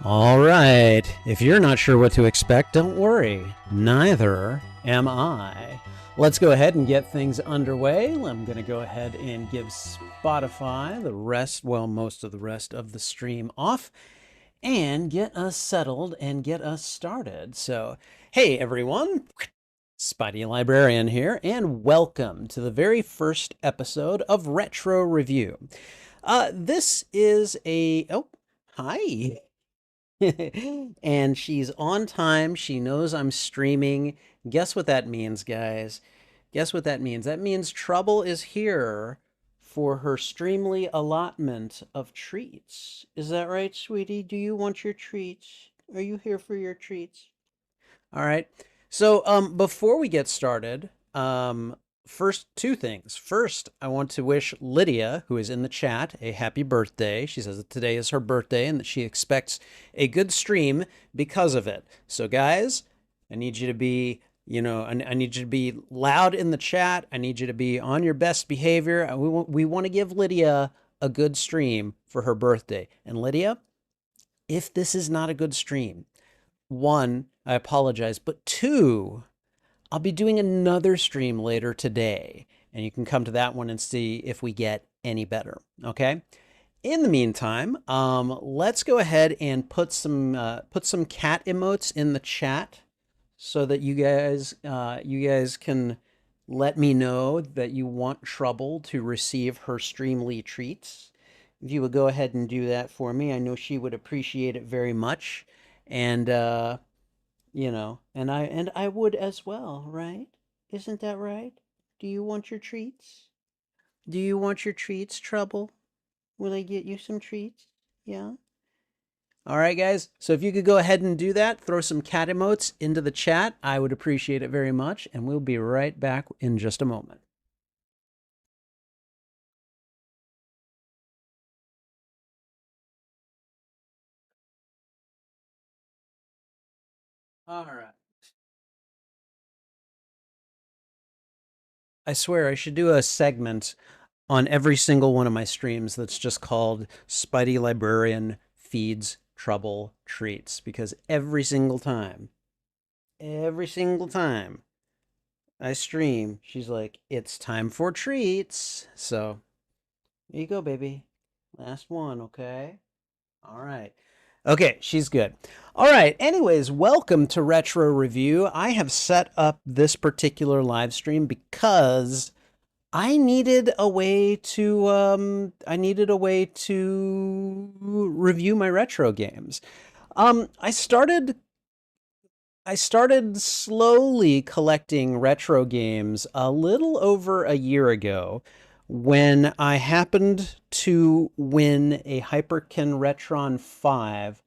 All right, if you're not sure what to expect, don't worry. Neither am I. Let's go ahead and get things underway. I'm going to go ahead and give Spotify the rest, well, most of the rest of the stream off and get us settled and get us started. So, hey everyone, Spidey Librarian here, and welcome to the very first episode of Retro Review. This is a, oh, hi. And she's on time. She knows I'm streaming. Guess what that means, guys? Guess what that means? That means Trouble is here for her Streamly allotment of treats. Is that right, sweetie? Do you want your treats? Are you here for your treats? All right. So, before we get started, first, two things. First, I want to wish Lydia, who is in the chat, a happy birthday. She says that today is her birthday and that she expects a good stream because of it. So, guys, I need you to be, I need you to be loud in the chat. I need you to be on your best behavior. We want to give Lydia a good stream for her birthday. And Lydia, if this is not a good stream, one, I apologize, but two, I'll be doing another stream later today, and you can come to that one and see if we get any better, okay? In the meantime, let's go ahead and put some cat emotes in the chat so that you guys can let me know that you want Trouble to receive her Streamly treats. If you would go ahead and do that for me, I know she would appreciate it very much. And and I would as well, right? Isn't that right? Do you want your treats? Do you want your treats, Trouble? Will I get you some treats? Yeah? All right, guys. So if you could go ahead and do that, throw some cat emotes into the chat, I would appreciate it very much, and we'll be right back in just a moment. All right. I swear I should do a segment on every single one of my streams that's just called Spidey Librarian Feeds Trouble Treats, because every single time I stream, she's like, it's time for treats. So here you go, baby. Last one, okay? All right. Okay, she's good. All right. Anyways, welcome to Retro Review. I have set up this particular live stream because I needed a way to review my retro games. I started slowly collecting retro games a little over a year ago when I happened to win a Hyperkin Retron 5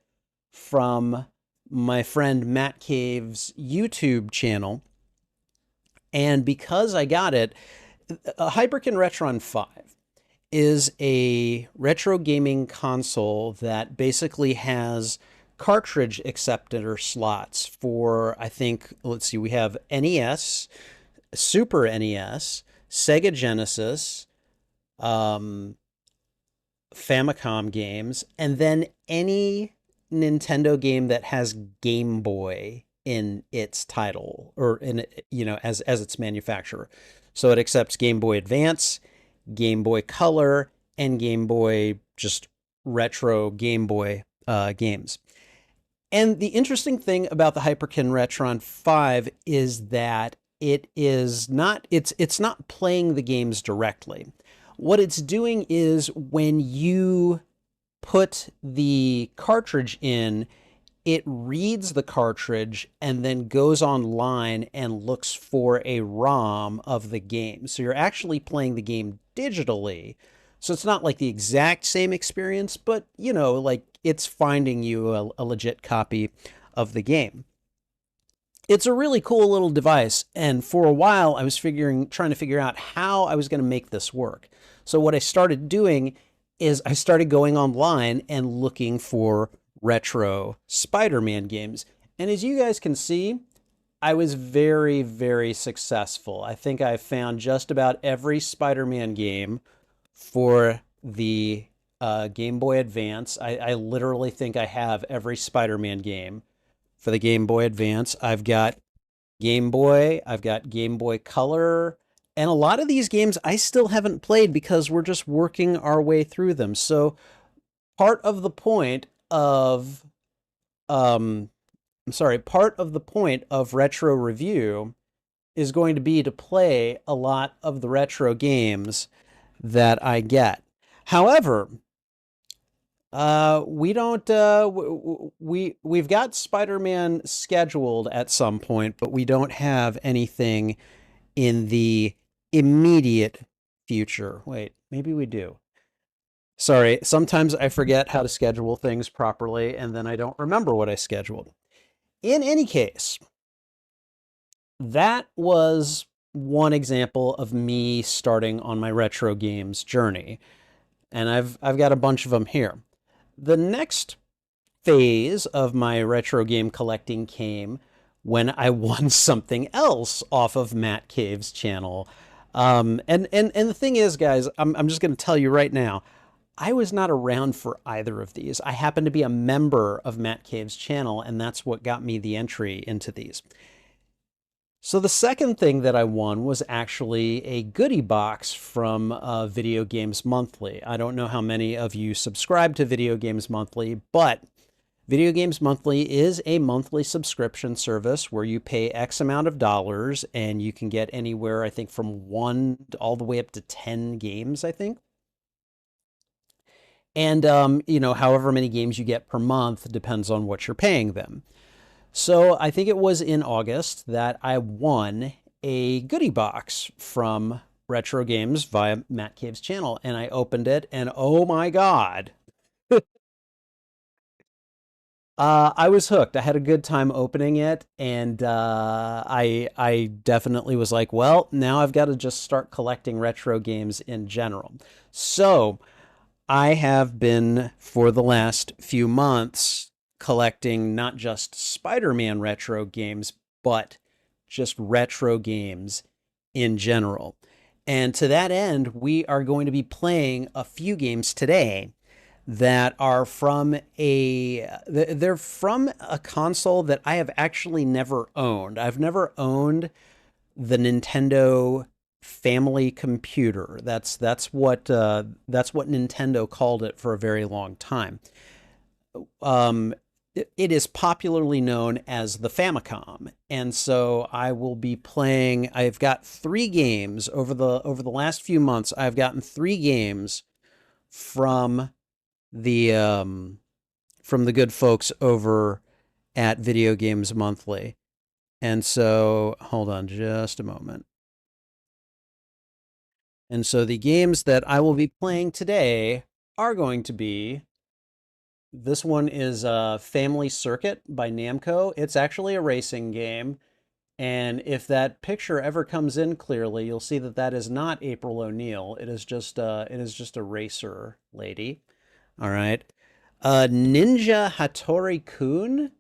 from my friend Matt Cave's YouTube channel. And because I got it, a Hyperkin Retron 5 is a retro gaming console that basically has cartridge acceptor slots for, I think, let's see, we have NES, Super NES, Sega Genesis, Famicom games, and then any Nintendo game that has Game Boy in its title or in, as its manufacturer. So it accepts Game Boy Advance, Game Boy Color, and Game Boy just retro Game Boy games. And the interesting thing about the Hyperkin Retron 5 is that it's not playing the games directly. What it's doing is when you put the cartridge in, it reads the cartridge and then goes online and looks for a ROM of the game. So you're actually playing the game digitally. So it's not like the exact same experience, but, like it's finding you a legit copy of the game. It's a really cool little device. And for a while, I was trying to figure out how I was going to make this work. So what I started doing is I started going online and looking for retro Spider-Man games. And as you guys can see, I was very, very successful. I think I found just about every Spider-Man game for the Game Boy Advance. I literally think I have every Spider-Man game for the Game Boy Advance. I've got Game Boy, I've got Game Boy Color, and a lot of these games I still haven't played because we're just working our way through them. So part of the point of part of the point of retro review is going to be to play a lot of the retro games that I get. However, we don't we've got Spider-Man scheduled at some point, but we don't have anything in the immediate future. Wait, maybe we do. Sorry, sometimes I forget how to schedule things properly, and then I don't remember what I scheduled. In any case, that was one example of me starting on my retro games journey, and I've got a bunch of them here. The next phase of my retro game collecting came when I won something else off of Matt Cave's channel. And the thing is, guys, I'm just going to tell you right now, I was not around for either of these. I happened to be a member of Matt Cave's channel, and that's what got me the entry into these. So the second thing that I won was actually a goodie box from Video Games Monthly. I don't know how many of you subscribe to Video Games Monthly, but Video Games Monthly is a monthly subscription service where you pay X amount of dollars and you can get anywhere, I think, from 1 all the way up to 10 games, I think. And, you know, however many games you get per month depends on what you're paying them. So I think it was in August that I won a goodie box from Retro Games via Matt Cave's channel, and I opened it, and oh my God. I was hooked. I had a good time opening it, and I definitely was like, well, now I've got to just start collecting retro games in general. So I have been, for the last few months, collecting not just Spider-Man retro games, but just retro games in general. And to that end, we are going to be playing a few games today that are from they're from a console that I have actually never owned. I've never owned the Nintendo Family Computer. That's what Nintendo called it for a very long time. It is popularly known as the Famicom, and so I will be playing. I've got 3 games over the last few months. I've gotten 3 games from the good folks over at Video Games Monthly. And so, hold on just a moment. And so the games that I will be playing today are going to be, this one is Family Circuit by Namco. It's actually a racing game. And if that picture ever comes in clearly, you'll see that that is not April O'Neil. It is just a racer lady. All right. Ninja Hattori-kun,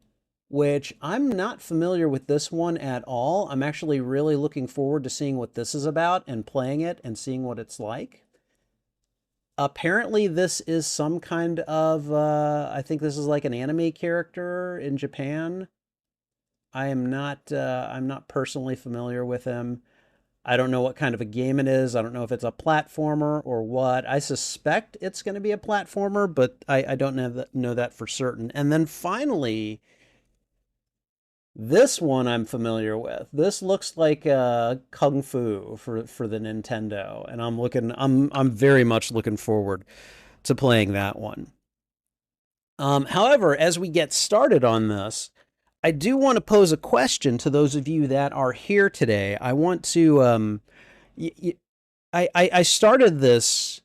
which I'm not familiar with this one at all. I'm actually really looking forward to seeing what this is about and playing it and seeing what it's like. Apparently this is some kind of, I think this is like an anime character in Japan. I'm not personally familiar with him. I don't know what kind of a game it is. I don't know if it's a platformer or what. I suspect it's going to be a platformer, but I don't know that for certain. And then finally, this one I'm familiar with. This looks like Kung Fu for the Nintendo, and I'm very much looking forward to playing that one. However, as we get started on this, I do want to pose a question to those of you that are here today. I want to I started this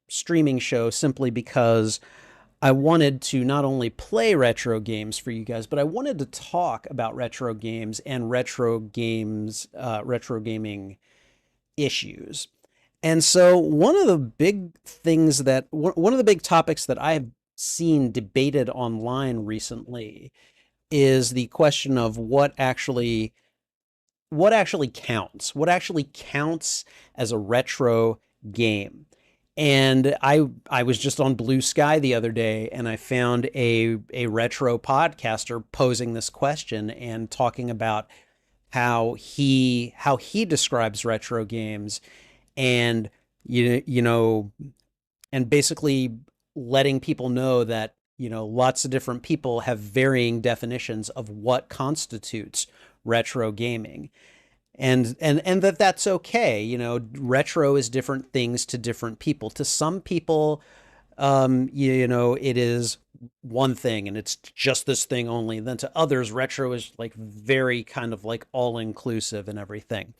streaming show simply because I wanted to not only play retro games for you guys, but I wanted to talk about retro games and retro gaming issues. And so one of the big topics that I have seen debated online recently is the question of what actually counts as a retro game. And I was just on Bluesky the other day, and I found a retro podcaster posing this question and talking about how he describes retro games, and you know and basically letting people know that lots of different people have varying definitions of what constitutes retro gaming, and that's okay. Retro is different things to different people. To some people, it is one thing and it's just this thing only. Then to others, retro is like very kind of like all inclusive and everything.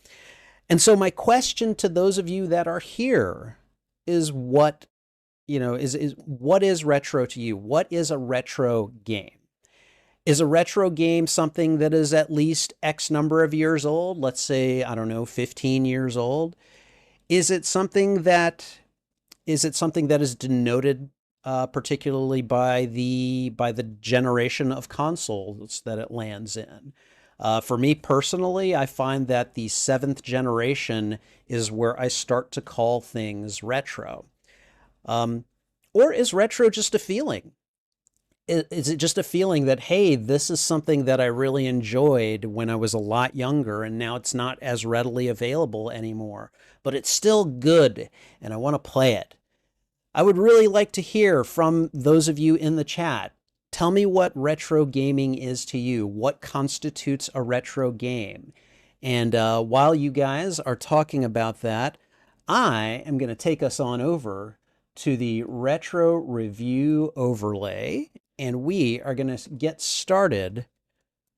And so my question to those of you that are here is what is retro to you? What is a retro game? Is a retro game something that is at least X number of years old? Let's say, I don't know, 15 years old. Is it something that is denoted particularly by the generation of consoles that it lands in? For me personally, I find that the seventh generation is where I start to call things retro. Um, or is retro just a feeling? Is it just a feeling that, hey, this is something that I really enjoyed when I was a lot younger, and now it's not as readily available anymore, but it's still good and I want to play it? I would really like to hear from those of you in the chat. Tell me what retro gaming is to you. What constitutes a retro game? And while you guys are talking about that, I am going to take us on over to the retro review overlay, and we are going to get started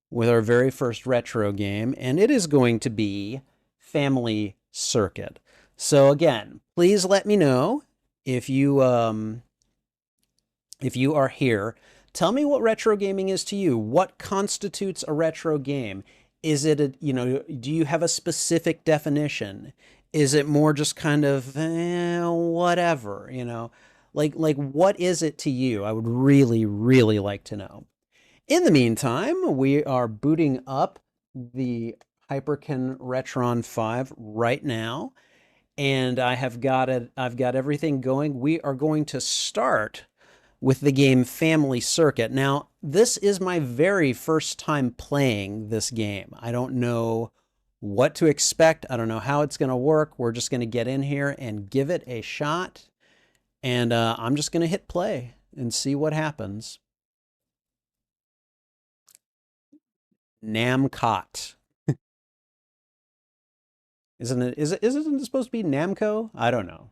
with our very first retro game, and it is going to be Family Circuit. So again, please let me know if you are here. Tell me what retro gaming is to you. What constitutes a retro game? Is it do you have a specific definition? Is it more just kind of whatever, like what is it to you? I would really, really like to know. In the meantime, we are booting up the Hyperkin Retron 5 right now, and I've got everything going. We are going to start with the game Family Circuit. Now, this is my very first time playing this game. I don't know what to expect. I don't know how it's going to work. We're just going to get in here and give it a shot. And I'm just going to hit play and see what happens. Namcot. Isn't it supposed to be Namco? I don't know.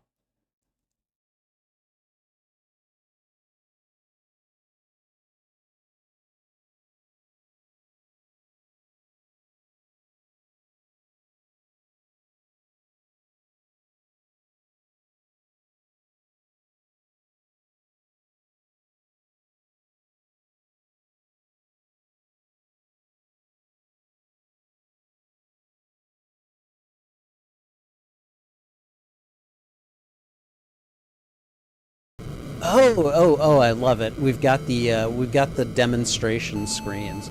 Oh, I love it. We've got the demonstration screens.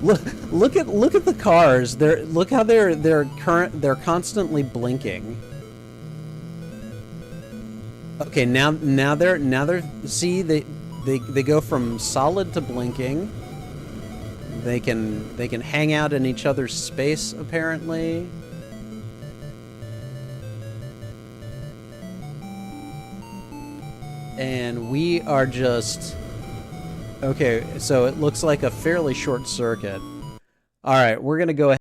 Look look at the cars. Look how they're constantly blinking. Okay, now they're see they go from solid to blinking. They can hang out in each other's space apparently. And we are just okay, so it looks like a fairly short circuit. All right, we're going to go ahead.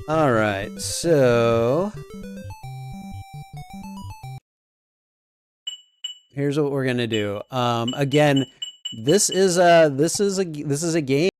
All right, so here's what we're gonna do. Again, this is a game.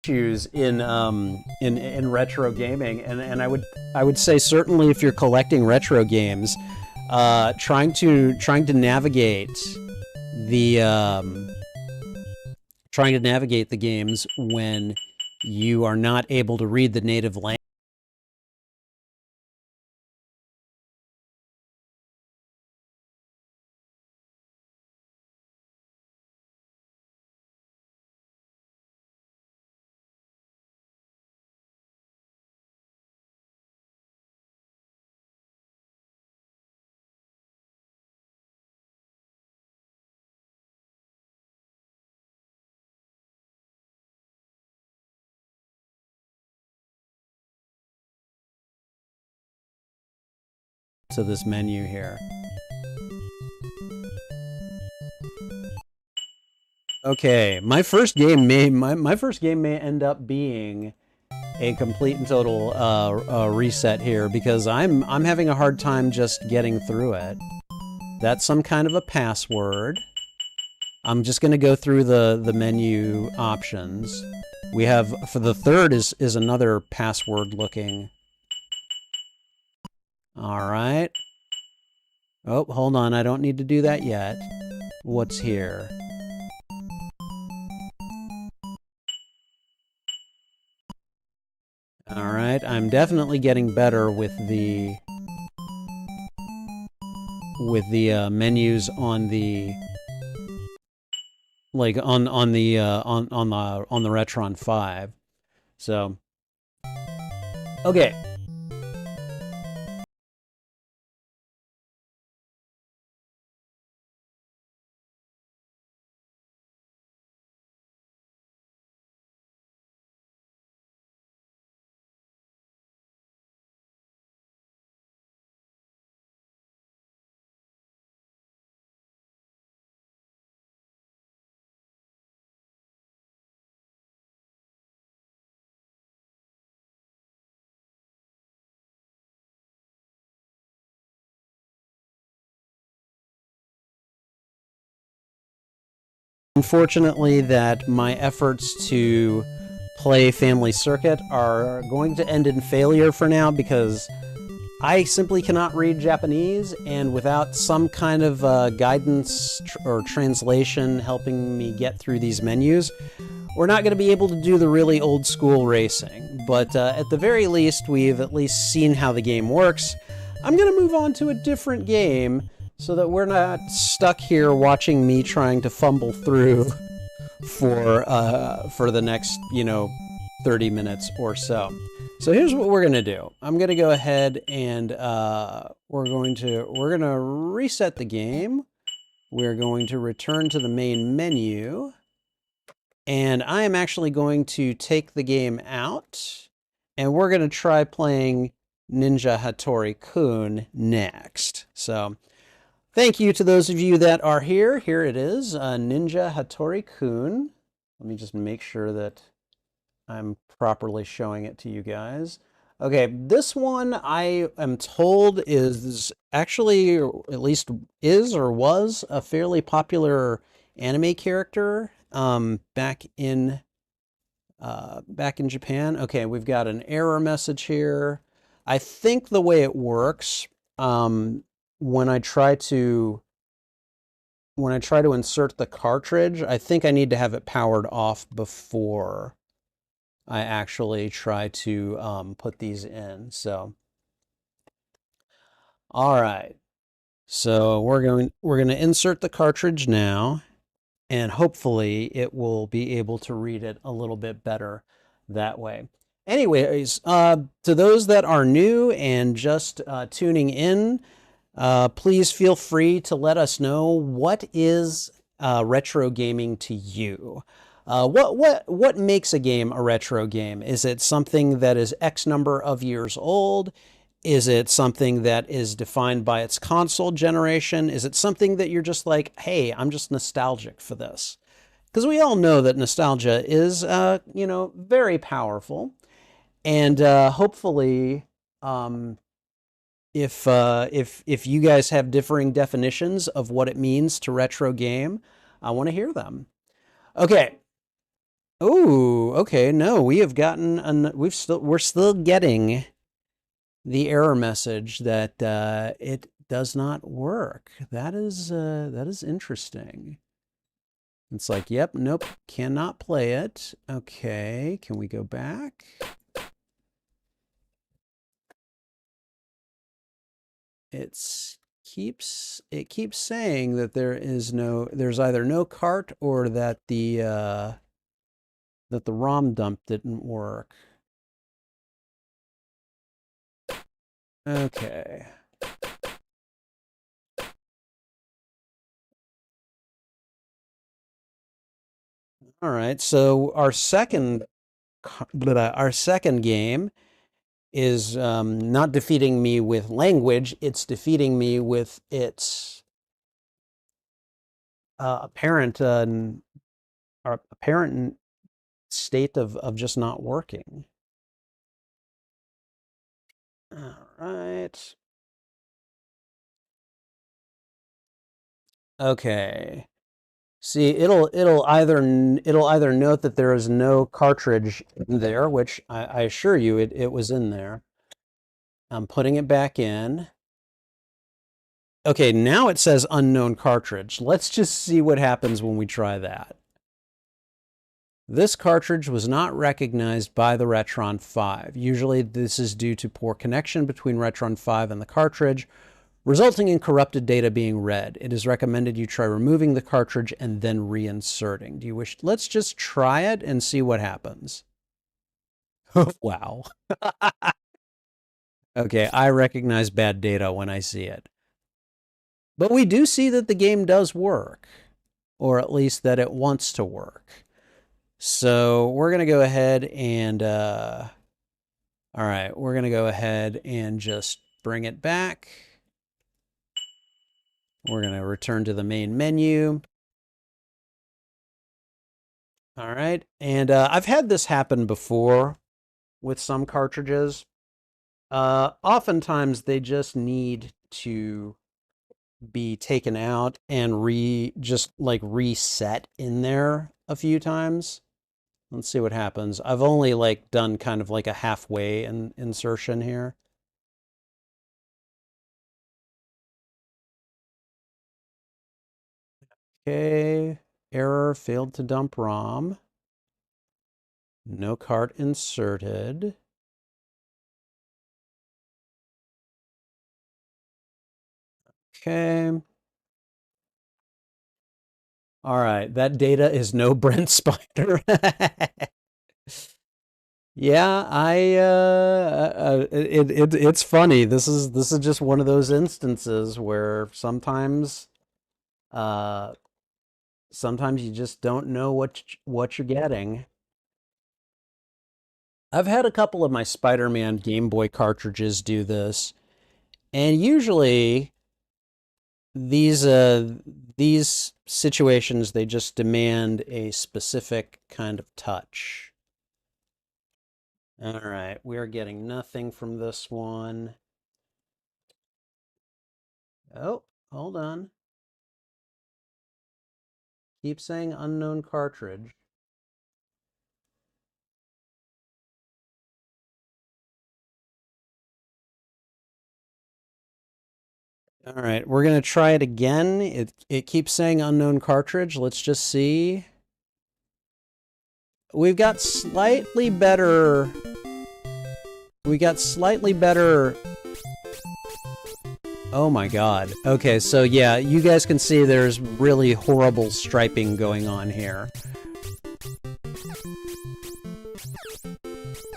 Issues in retro gaming, and I would say certainly if you're collecting retro games, trying to navigate the games when you are not able to read the native language. To this menu here. Okay, my first game may end up being a complete and total reset here, because I'm having a hard time just getting through it. That's some kind of a password. I'm just going to go through the menu options. We have, for the third is another password looking. All right. Oh, hold on. I don't need to do that yet. What's here? All right. I'm definitely getting better with the menus on the on the Retron 5. So okay. Unfortunately, that my efforts to play Family Circuit are going to end in failure for now, because I simply cannot read Japanese, and without some kind of guidance or translation helping me get through these menus, we're not going to be able to do the really old school racing. But at the very least, we've at least seen how the game works. I'm going to move on to a different game so that we're not stuck here watching me trying to fumble through for the next, 30 minutes or so. So here's what we're going to do. I'm going to go ahead and we're going to reset the game. We're going to return to the main menu. And I am actually going to take the game out, and we're going to try playing Ninja Hattori-kun next. So thank you to those of you that are here. Here it is, Ninja Hattori-kun. Let me just make sure that I'm properly showing it to you guys. Okay, this one I am told is actually, or at least is or was, a fairly popular anime character back in Japan. Okay, we've got an error message here. I think the way it works, when I try to insert the cartridge, I think I need to have it powered off before I actually try to put these in. So, all right. So we're going to insert the cartridge now, and hopefully it will be able to read it a little bit better that way. Anyways, to those that are new and just tuning in, please feel free to let us know, what is retro gaming to you? What makes a game a retro game? Is it something that is X number of years old? Is it something that is defined by its console generation? Is it something that you're just like, hey, I'm just nostalgic for this? Because we all know that nostalgia is, very powerful. And hopefully, if you guys have differing definitions of what it means to retro game, I want to hear them. Okay. Oh, okay. No, we have gotten we're still getting the error message that it does not work. That is interesting. It's like, yep, nope, cannot play it. Okay, can we go back? It keeps saying that there's either no cart or that the ROM dump didn't work. Okay. All right. So our second game is not defeating me with language. It's defeating me with its apparent state of just not working. All right. Okay. See, it'll either note that there is no cartridge in there, which I assure you it was in there. I'm putting it back in. Okay, now it says unknown cartridge. Let's just see what happens when we try that. This cartridge was not recognized by the Retron 5. Usually this is due to poor connection between Retron 5 and the cartridge, resulting in corrupted data being read. It is recommended you try removing the cartridge and then reinserting. Do you wish? Let's just try it and see what happens. Wow. Okay, I recognize bad data when I see it. But we do see that the game does work, or at least that it wants to work. So we're going to go ahead and, all right, we're going to go ahead and just bring it back. We're going to return to the main menu. All right, and I've had this happen before with some cartridges. Oftentimes they just need to be taken out and just like reset in there a few times. Let's see what happens. I've only like done kind of like a halfway insertion here. Okay, error, failed to dump ROM. No cart inserted. Okay. All right, that data is no Brent Spider. Yeah, it's funny. This is just one of those instances where uh sometimes you just don't know what you're getting. I've had a couple of my Spider-Man Game Boy cartridges do this, and usually these these situations they just demand a specific kind of touch. All right, we're getting nothing from this one. Oh, hold on. Keep saying unknown cartridge. All right, we're gonna try it again. It keeps saying unknown cartridge. Let's just see. We've got slightly better. We got slightly better. Oh my god. Okay, so yeah, you guys can see there's really horrible striping going on here.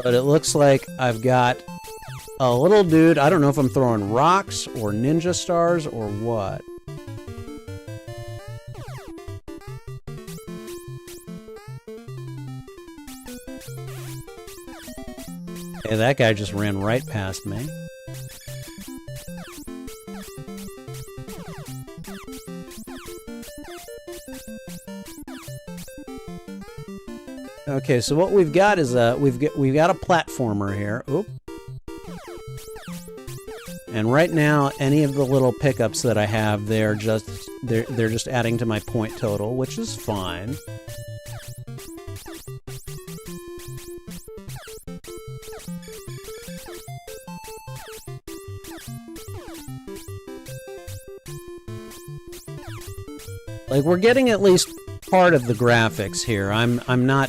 But it looks like I've got a little dude. I don't know if I'm throwing rocks or ninja stars or what. Hey, that guy just ran right past me. Okay, so what we've got is we've got a platformer here. Oop. And right now, any of the little pickups that I have, they're just adding to my point total, which is fine. Like, we're getting at least part of the graphics here. I'm not.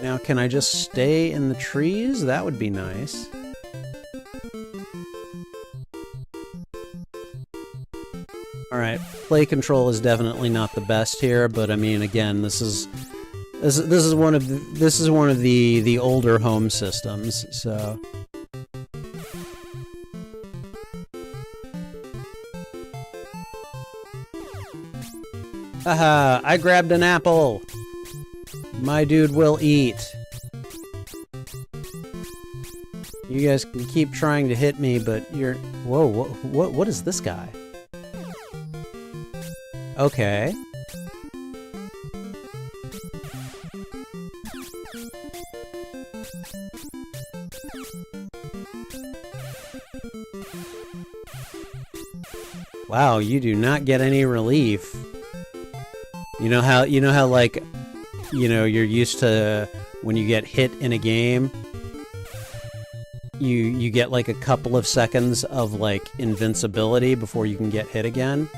Now, can I just stay in the trees? That would be nice. All right, play control is definitely not the best here, but I mean, again, this is one of the older home systems, so. Haha, I grabbed an apple. My dude will eat. You guys can keep trying to hit me, but you're... Whoa, what is this guy? Okay. Wow, you do not get any relief. You know how like, you're used to when you get hit in a game, you get like a couple of seconds of like invincibility before you can get hit again.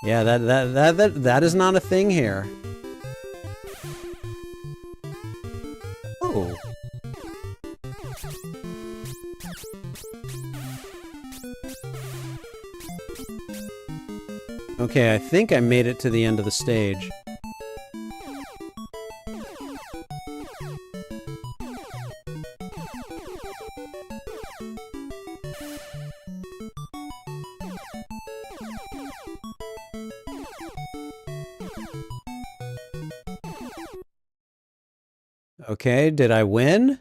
Yeah, that is not a thing here. Oh. Okay, I think I made it to the end of the stage. Okay, did I win?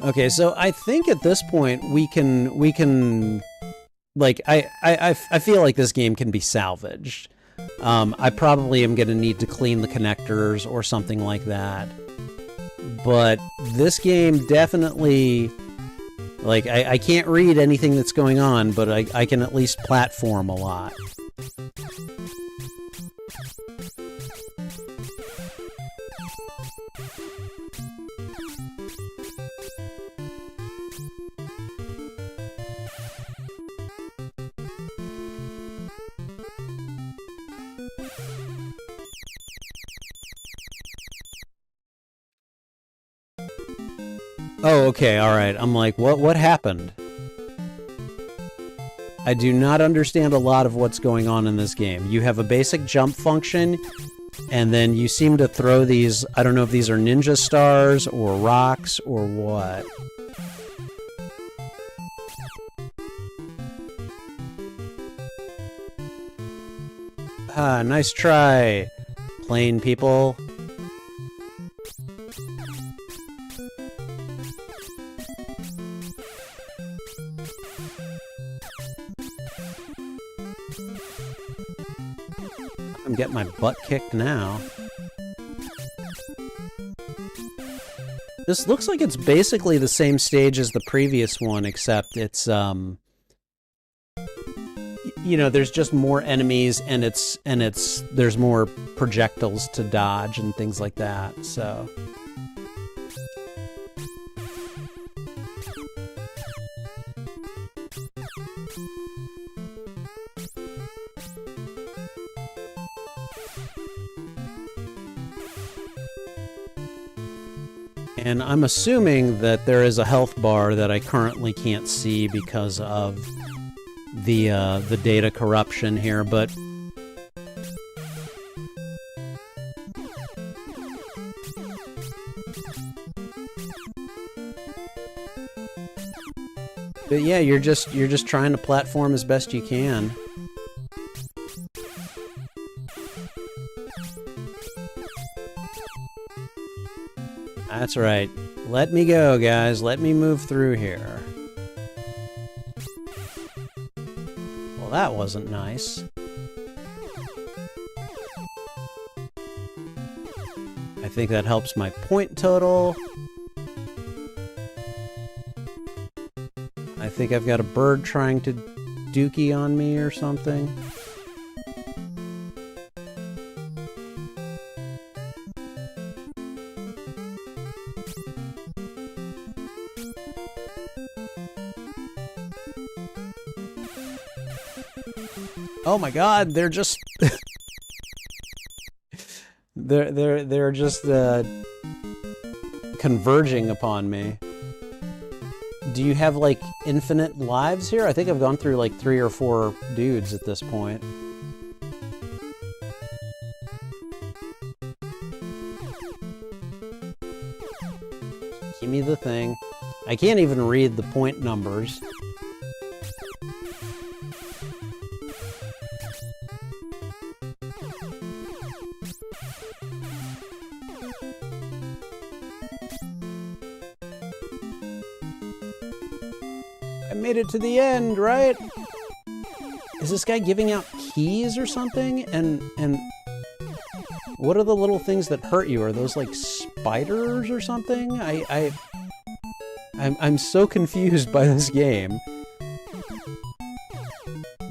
Okay, so I think at this point we can like I feel like this game can be salvaged. I probably am going to need to clean the connectors or something like that. But this game definitely, like, I can't read anything that's going on, but I can at least platform a lot. Oh, okay, alright. I'm like, what happened? I do not understand a lot of what's going on in this game. You have a basic jump function, and then you seem to throw these, I don't know if these are ninja stars or rocks or what. Ah, nice try, plain people. I'm getting my butt kicked now. This looks like it's basically the same stage as the previous one, except it's, you know, there's just more enemies and there's more projectiles to dodge and things like that, so. And I'm assuming that there is a health bar that I currently can't see because of the data corruption here, but yeah, you're just trying to platform as best you can. That's right. Let me go, guys. Let me move through here. Well, that wasn't nice. I think that helps my point total. I think I've got a bird trying to dookie on me or something. Oh my god, they're just they're just converging upon me. Do you have like infinite lives here? I think I've gone through like 3 or 4 dudes at this point. Give me the thing. I can't even read the point numbers. Made it to the end, right? Is this guy giving out keys or something? And what are the little things that hurt you? Are those like spiders or something? I'm so confused by this game.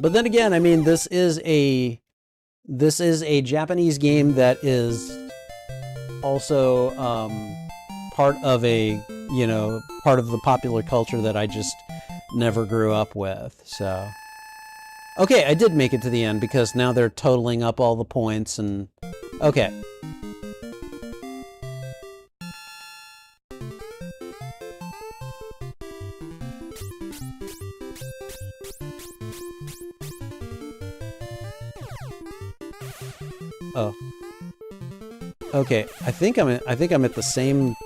But then again, I mean, this is a Japanese game that is also part of a, you know, part of the popular culture that I just never grew up with, so. Okay, I did make it to the end because now they're totaling up all the points and... Okay. Oh. Okay, I think I'm at the same...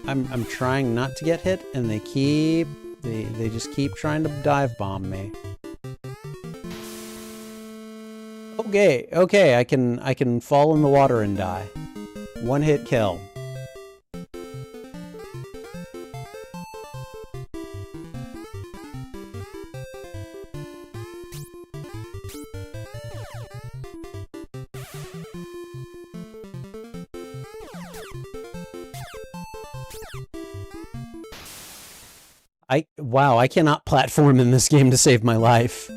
I'm trying not to get hit, and they just keep trying to dive bomb me. Okay, I can fall in the water and die. One hit kill. Wow, I cannot platform in this game to save my life.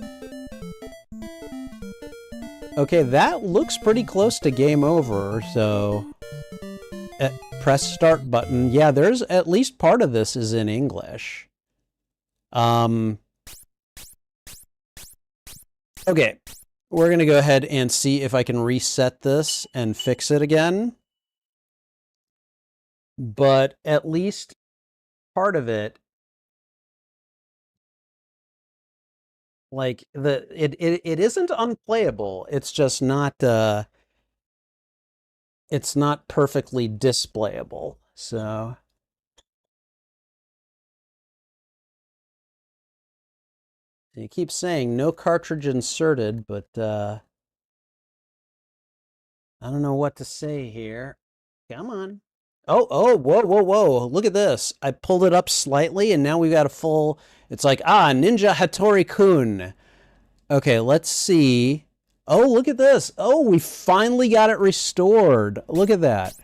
Okay, that looks pretty close to game over, so... press start button. Yeah, there's at least part of this is in English. Okay, we're gonna go ahead and see if I can reset this and fix it again. but at least part of it, like it isn't unplayable. It's just not it's not perfectly displayable. So you keep saying no cartridge inserted, but I don't know what to say here. Come on. Oh, whoa. Look at this. I pulled it up slightly and now we've got a full, it's like, Ninja Hattori-kun. Okay, let's see. Oh, look at this. Oh, we finally got it restored. Look at that.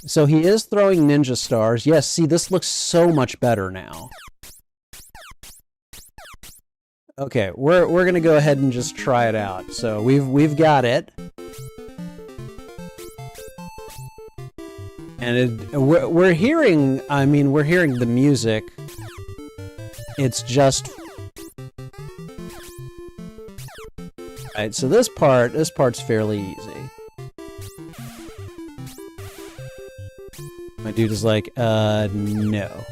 So he is throwing ninja stars. Yes, see, this looks so much better now. Okay, we're gonna go ahead and just try it out. So we've got it. And we're hearing, I mean, we're hearing the music. It's just... Alright, so this part's fairly easy. My dude is like, no.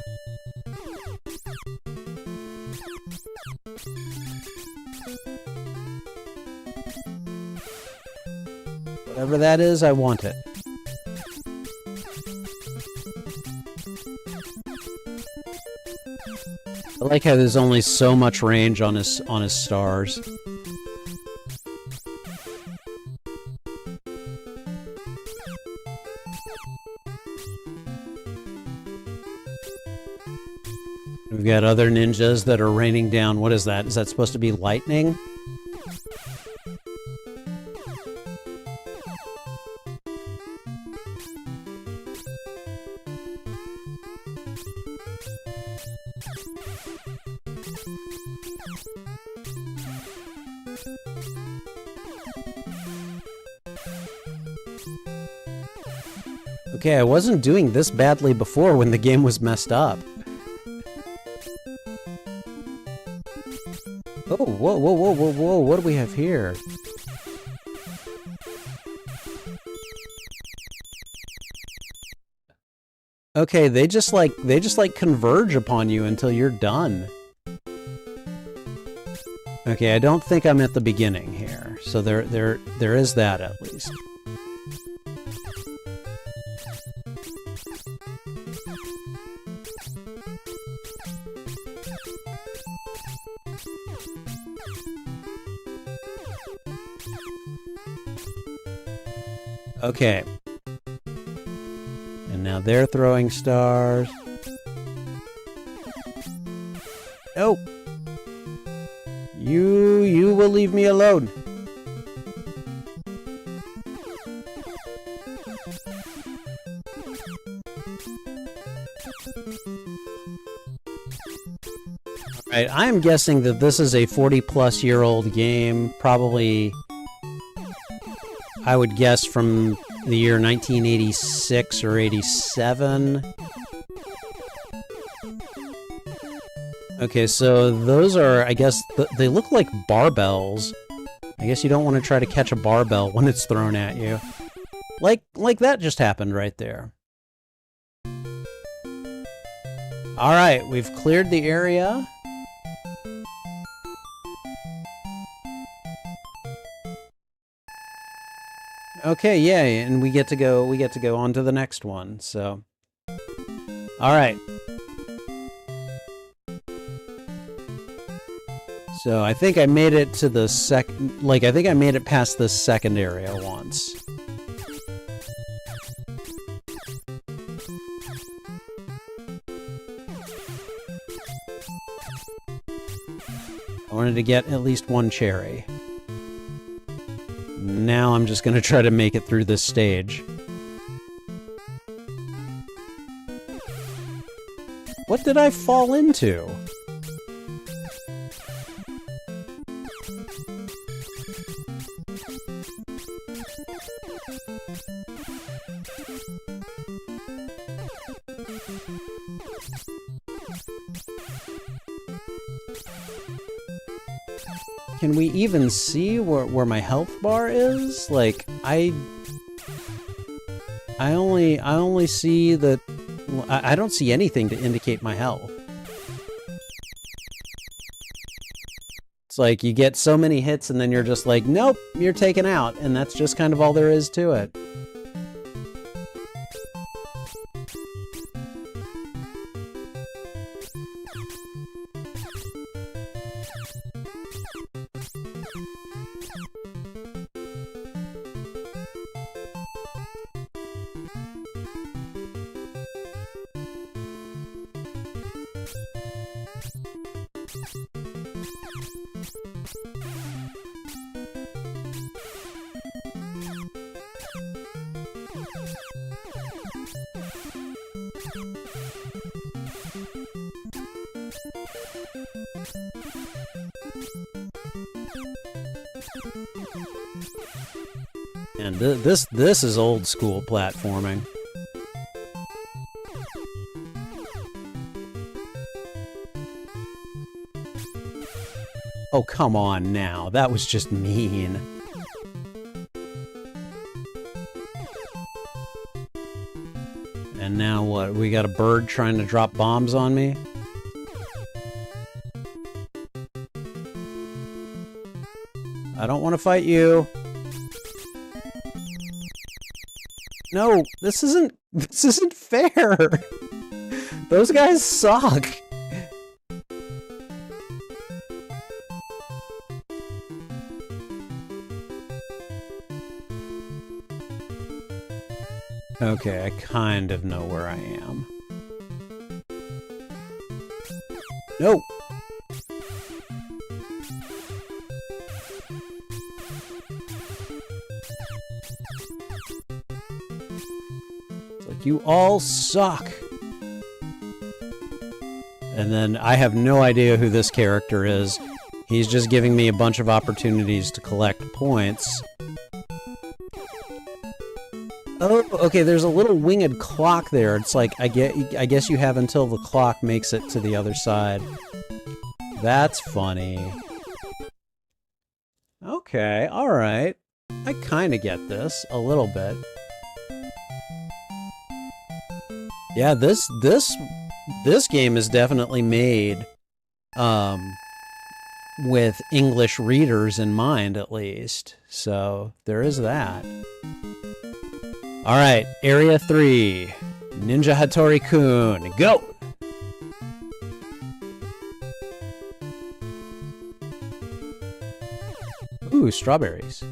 Whatever that is, I want it. I like how there's only so much range on his stars. We've got other ninjas that are raining down. What is that? Is that supposed to be lightning? Okay, I wasn't doing this badly before when the game was messed up. Oh, whoa, what do we have here? Okay, they just like converge upon you until you're done. Okay, I don't think I'm at the beginning here. So there is that at least. Okay. And now they're throwing stars. Oh! You will leave me alone. Alright, I'm guessing that this is a 40-plus-year-old game, probably... I would guess from the year 1986 or 87. Okay, so those are, I guess, they look like barbells. I guess you don't want to try to catch a barbell when it's thrown at you. Like that just happened right there. Alright, we've cleared the area. Okay, yay, and we get to go on to the next one, so. Alright. So I think I made it to the I think I made it past the second area once. I wanted to get at least one cherry. Now I'm just gonna try to make it through this stage. What did I fall into? Can we even see where my health bar is? Like, I only see that... I don't see anything to indicate my health. It's like you get so many hits and then you're just like, nope, you're taken out. And that's just kind of all there is to it. And this is old school platforming. Oh, come on now. That was just mean. And now what? We got a bird trying to drop bombs on me? I don't want to fight you. No, this isn't fair. Those guys suck. Okay, I kind of know where I am. No! It's like, you all suck! And then I have no idea who this character is. He's just giving me a bunch of opportunities to collect points. Oh, okay, there's a little winged clock there. It's like, I guess you have until the clock makes it to the other side. That's funny. Okay, alright. I kinda get this, a little bit. Yeah, this game is definitely made, with English readers in mind, at least. So, there is that. Alright, Area 3. Ninja Hattori-kun. Go! Ooh, strawberries.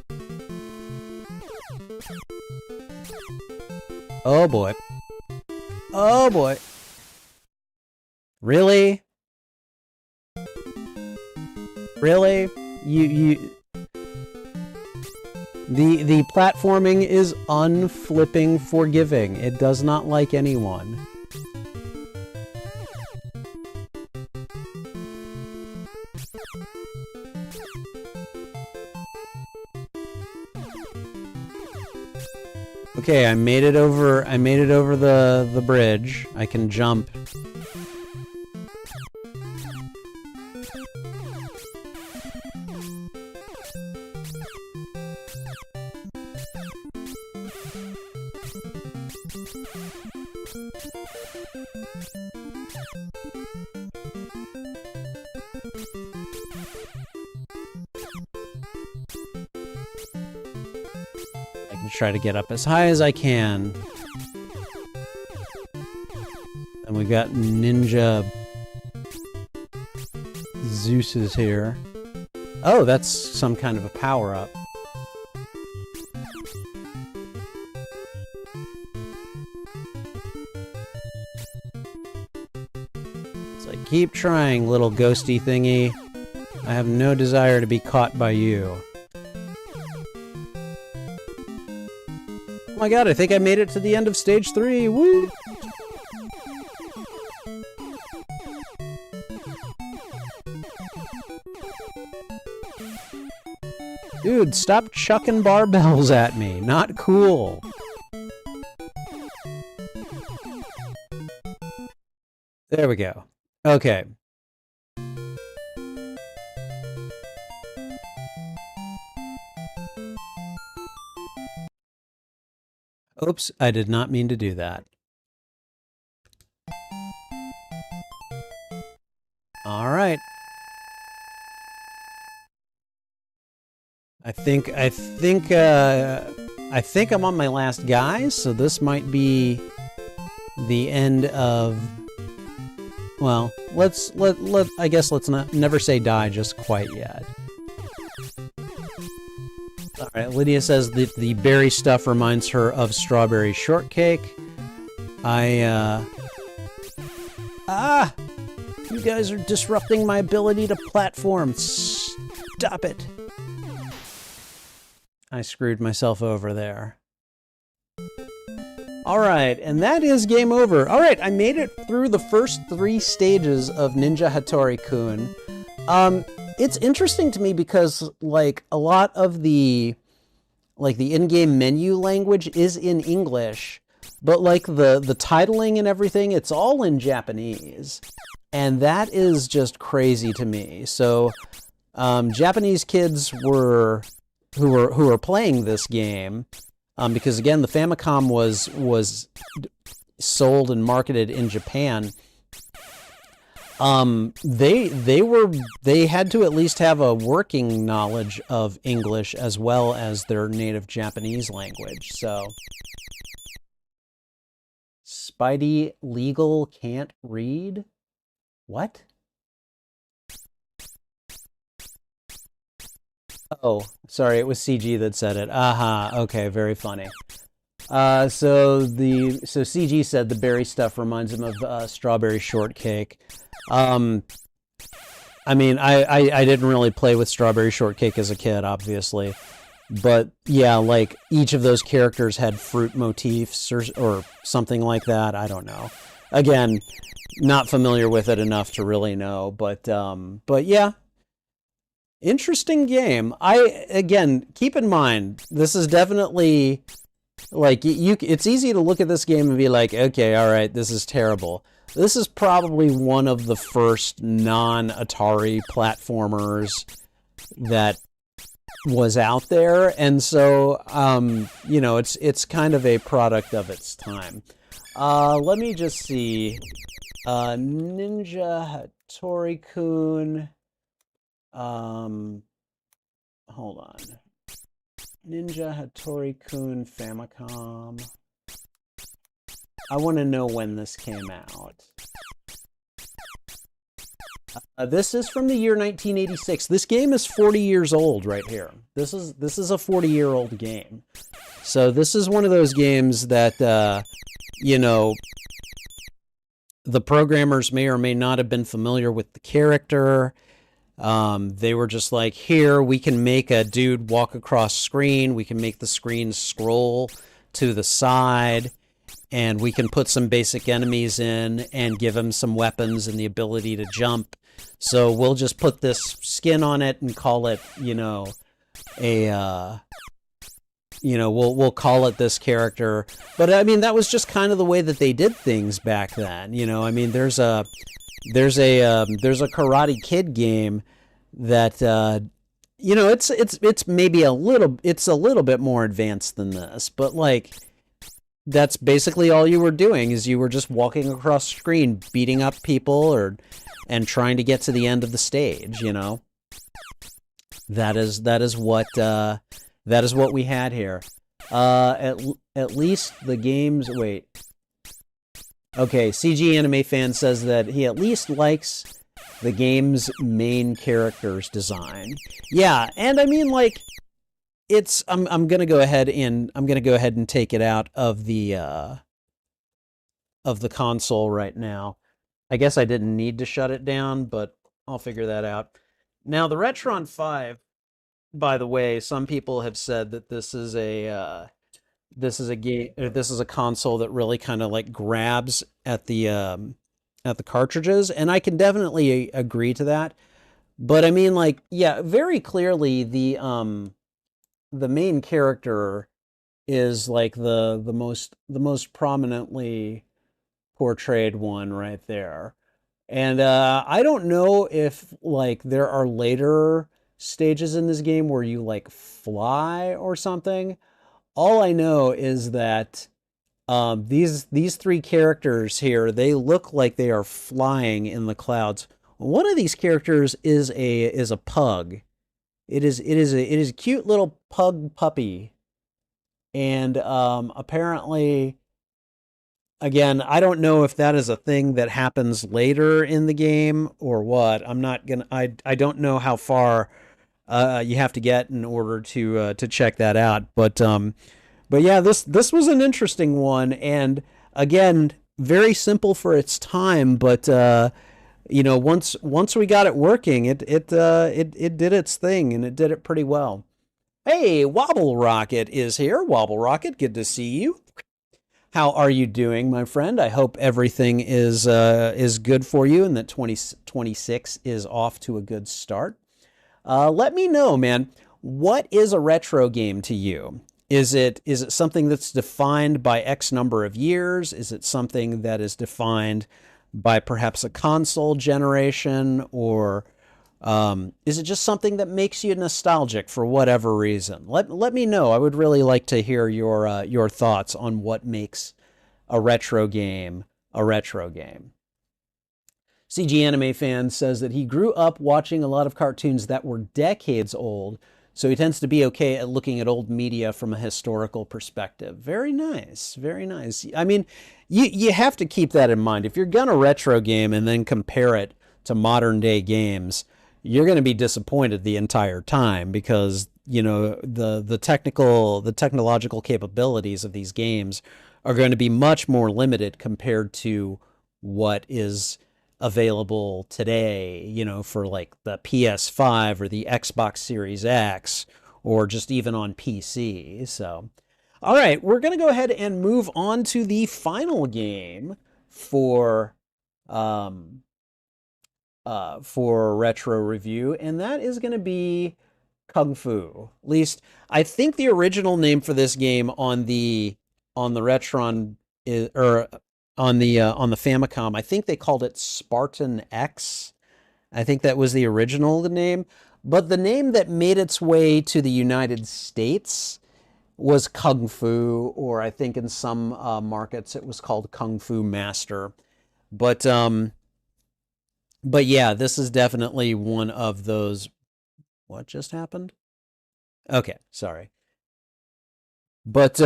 Oh boy. Oh boy. Really? Really? The platforming is unflipping forgiving. It does not like anyone. Okay, I made it over the bridge. I can jump. Try to get up as high as I can. And we got Ninja Zeus's here. Oh, that's some kind of a power-up. It's like, keep trying, little ghosty thingy. I have no desire to be caught by you. Oh my god, I think I made it to the end of stage 3. Woo! Dude, stop chucking barbells at me. Not cool. There we go. Okay. Oops, I did not mean to do that. All right. I think I'm on my last guy, so this might be the end of. Well, I guess let's never say die just quite yet. All right, Lydia says that the berry stuff reminds her of strawberry shortcake. You guys are disrupting my ability to platform. Stop it. I screwed myself over there. All right, and that is game over. All right, I made it through the first 3 stages of Ninja Hattori-kun. It's interesting to me because, like, a lot of the in-game menu language is in English, but, like, the titling and everything, it's all in Japanese. And that is just crazy to me. So, Japanese kids who were playing this game, because again, the Famicom was sold and marketed in Japan. They had to at least have a working knowledge of English as well as their native Japanese language. So, Spidey legal can't read? What? Oh, sorry, it was CG that said it. Aha, okay, very funny. So CG said the berry stuff reminds him of strawberry shortcake. I mean, I didn't really play with strawberry shortcake as a kid, obviously. But yeah, like each of those characters had fruit motifs or something like that. I don't know. Again, not familiar with it enough to really know, but yeah. Interesting game. Again, keep in mind, this is definitely like it's easy to look at this game and be like, okay, all right, this is terrible. This is probably one of the first non-Atari platformers that was out there, and so you know, it's kind of a product of its time. Let me just see. Ninja Hattori-kun. Hold on. Ninja Hattori-kun Famicom. I want to know when this came out. This is from the year 1986. This game is 40 years old right here. This is a 40-year-old game. So this is one of those games that, you know, the programmers may or may not have been familiar with the character. They were just like, here, we can make a dude walk across screen. We can make the screen scroll to the side. And we can put some basic enemies in and give him some weapons and the ability to jump. So we'll just put this skin on it and call it, you know, we'll call it this character. But I mean, that was just kind of the way that they did things back then. You know, I mean, there's a Karate Kid game that, you know, it's maybe a little bit more advanced than this, but like, that's basically all you were doing is you were just walking across the screen, beating up people and trying to get to the end of the stage, you know. That is what we had here. At least the games, wait. Okay, CG Anime Fan says that he at least likes the game's main character's design. Yeah, and I mean, like, I'm gonna go ahead and take it out of the console right now. I guess I didn't need to shut it down, but I'll figure that out. Now, the Retron 5, by the way, some people have said that this is a console that really kind of like grabs at the cartridges, and I can definitely agree to that. But I mean, like, yeah, very clearly the main character is like the most prominently portrayed one right there. And I don't know if like there are later stages in this game where you like fly or something. all I know is that these three characters here, they look like they are flying in the clouds. One of these characters is a pug. It is a cute little pug puppy, and apparently, again, I don't know if that is a thing that happens later in the game or what. I'm not gonna. I don't know how far you have to get in order to check that out. But yeah, this was an interesting one, and again, very simple for its time. But once we got it working, it did its thing, and it did it pretty well. Hey, Wobble Rocket is here. Wobble Rocket, good to see you. How are you doing, my friend? I hope everything is good for you, and that 2026 is off to a good start. Let me know, man. What is a retro game to you? Is it something that's defined by X number of years? Is it something that is defined by perhaps a console generation, or is it just something that makes you nostalgic for whatever reason? Let me know. I would really like to hear your thoughts on what makes a retro game a retro game. CG Anime Fan says that he grew up watching a lot of cartoons that were decades old, so he tends to be okay at looking at old media from a historical perspective. Very nice, very nice. I mean, you have to keep that in mind. If you're gonna retro game and then compare it to modern day games, you're going to be disappointed the entire time, because the technological capabilities of these games are going to be much more limited compared to what is available today, for like the PS5 or the Xbox Series X, or just even on PC. So, all right, we're going to go ahead and move on to the final game for retro review, and that is going to be Kung Fu. At least I think the original name for this game on the Retron or on the Famicom, I think they called it Spartan X. I think that was the original name, but the name that made its way to the United States was Kung Fu, or I think in some markets it was called Kung Fu Master. But yeah, this is definitely one of those. What just happened? Okay, sorry. But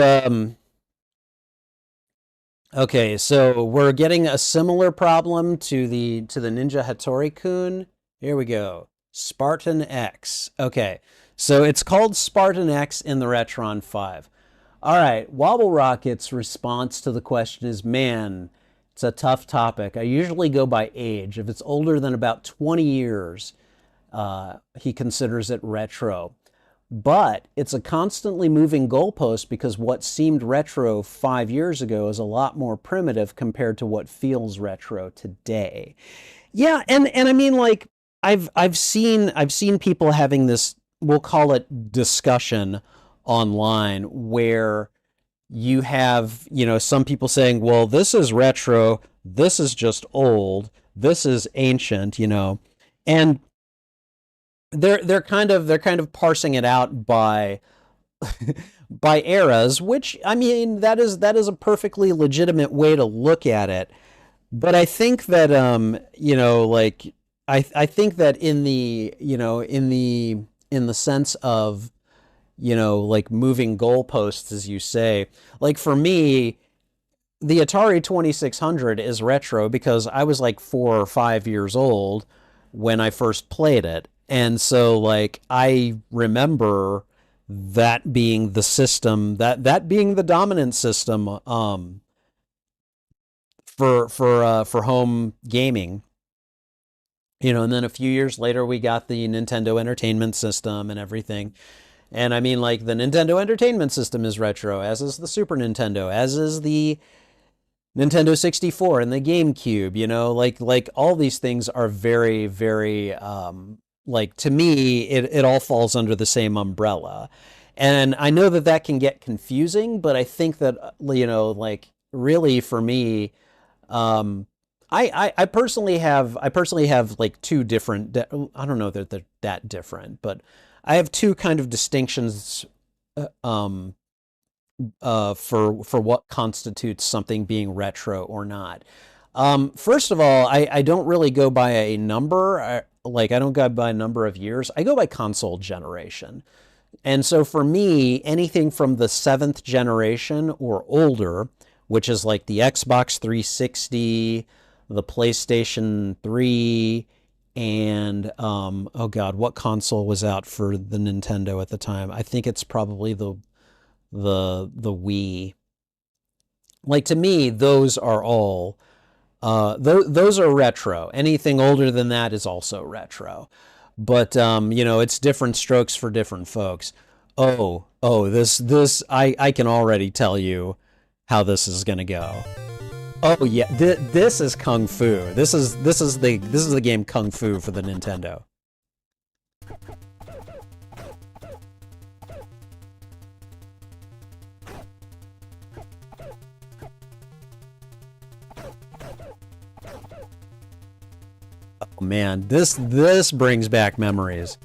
okay, so we're getting a similar problem to the Ninja Hattori-kun. Here we go. Spartan X. Okay, so it's called Spartan X in the Retron 5. All right, Wobble Rocket's response to the question is, man, it's a tough topic. I usually go by age. If it's older than about 20 years, he considers it retro. But it's a constantly moving goalpost, because what seemed retro 5 years ago is a lot more primitive compared to what feels retro today. Yeah, and I mean, like, I've seen people having this, we'll call it discussion online, where you have, some people saying, well, this is retro, this is just old, this is ancient, and they're kind of parsing it out by by eras, which, I mean, that is a perfectly legitimate way to look at it. But I think that like, I think that in the in the sense of, like, moving goalposts, as you say, like, for me, the Atari 2600 is retro because I was like 4 or 5 years old when I first played it. And so, like, I remember that being the system, that being the dominant system for home gaming. And then a few years later we got the Nintendo Entertainment System and everything. And I mean, like, the Nintendo Entertainment System is retro, as is the Super Nintendo, as is the Nintendo 64 and the GameCube, like all these things are very, very, like, to me, it all falls under the same umbrella. And I know that can get confusing, but I think that, like, really for me, I personally have like two different, I don't know that they're that different, but I have two kind of distinctions for what constitutes something being retro or not. First of all, I don't really go by a number. I don't go by a number of years. I go by console generation. And so for me, anything from the 7th generation or older, which is like the Xbox 360, the PlayStation 3, and oh God, what console was out for the Nintendo at the time? I think it's probably the Wii. Like, to me, those are all those are retro. Anything older than that is also retro. But you know, it's different strokes for different folks. This I can already tell you how this is gonna go. Oh yeah, this is Kung Fu. This is the game Kung Fu for the Nintendo. Oh man, this brings back memories.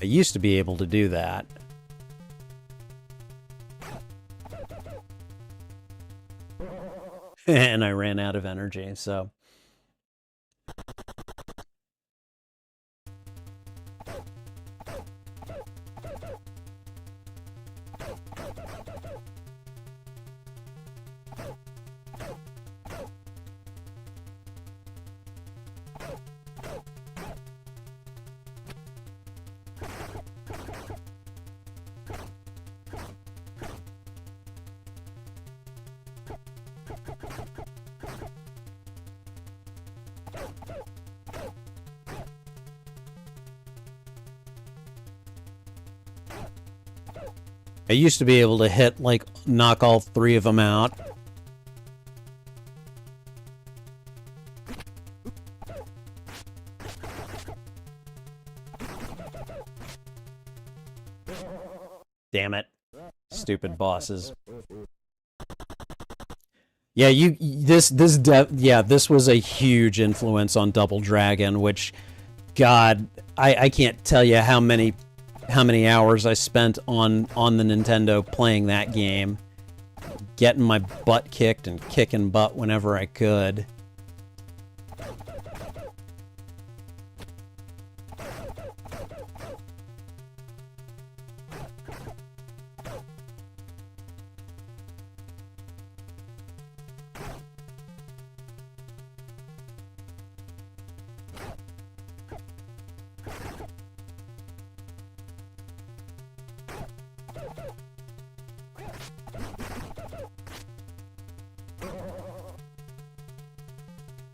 I used to be able to do that. And I ran out of energy, so... I used to be able to hit, like, knock all 3 of them out. Damn it. Stupid bosses. Yeah, this was a huge influence on Double Dragon, which, God, I can't tell you how many hours I spent on the Nintendo playing that game, getting my butt kicked and kicking butt whenever I could.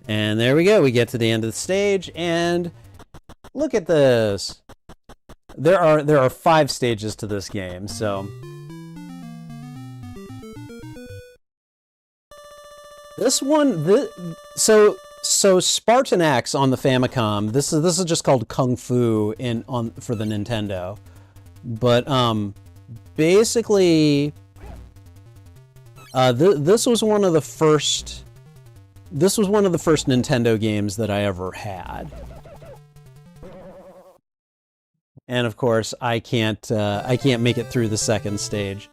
And there we go. We get to the end of the stage, and look at this. There are 5 stages to this game, so this one, so Spartan X on the Famicom. This is just called Kung Fu for the Nintendo, but basically, this was one of the first. This was one of the first Nintendo games that I ever had. And of course, I can't make it through the 2nd stage.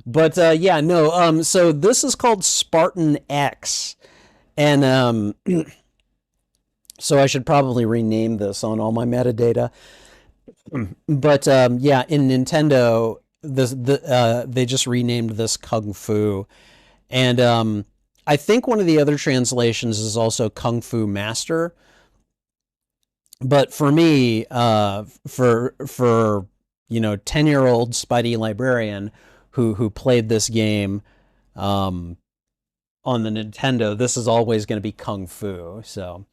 But yeah, no, so this is called Spartan X. And so I should probably rename this on all my metadata. But yeah, in Nintendo, they just renamed this Kung Fu. And I think one of the other translations is also Kung Fu Master. But for me, for you know, 10-year-old Spidey librarian who played this game on the Nintendo, this is always going to be Kung Fu. So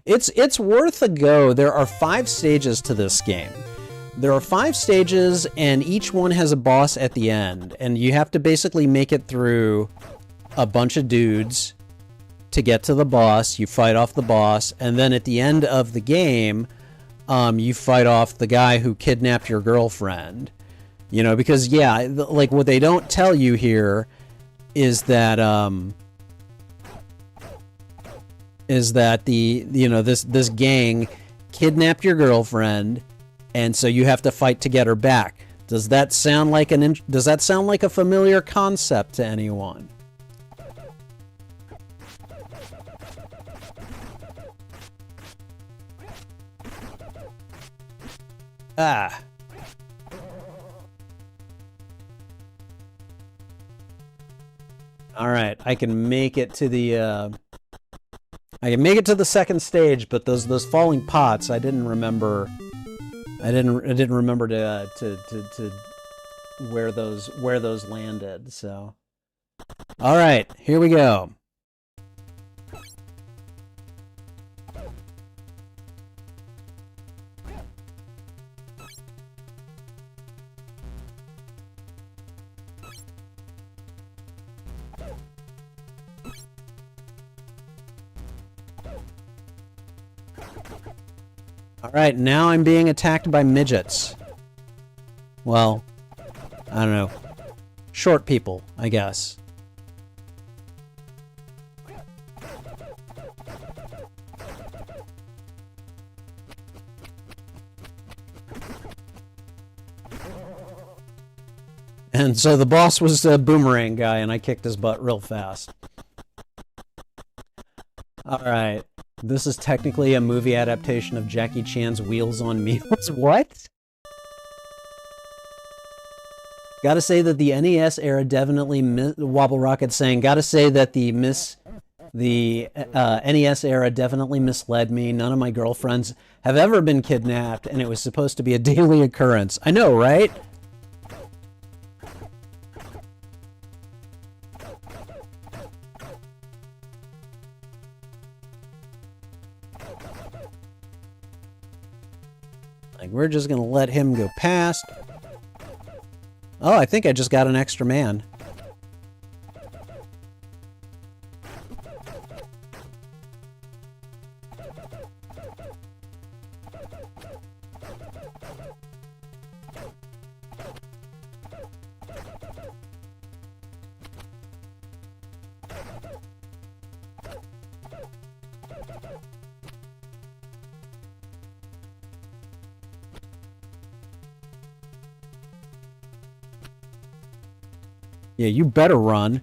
it's worth a go. There are 5 stages to this game. There are 5 stages, and each one has a boss at the end, and you have to basically make it through a bunch of dudes to get to the boss. You fight off the boss, and then at the end of the game, you fight off the guy who kidnapped your girlfriend. You know, because yeah, like what they don't tell you here is that is that this gang kidnapped your girlfriend, and so you have to fight to get her back. Does that sound like a familiar concept to anyone? Ah. All right, I can make it to the second stage, but those falling pots, I didn't remember. I didn't remember to where those landed. So, all right, here we go. Alright, now I'm being attacked by midgets. Well, I don't know. Short people, I guess. And so the boss was a boomerang guy, and I kicked his butt real fast. Alright. This is technically a movie adaptation of Jackie Chan's Wheels on Meals. What? Gotta say that the NES era definitely Wobble Rocket saying, gotta say that the NES era definitely misled me. None of my girlfriends have ever been kidnapped, and it was supposed to be a daily occurrence. I know, right? Like, we're just gonna let him go past. Oh, I think I just got an extra man. Yeah, you better run.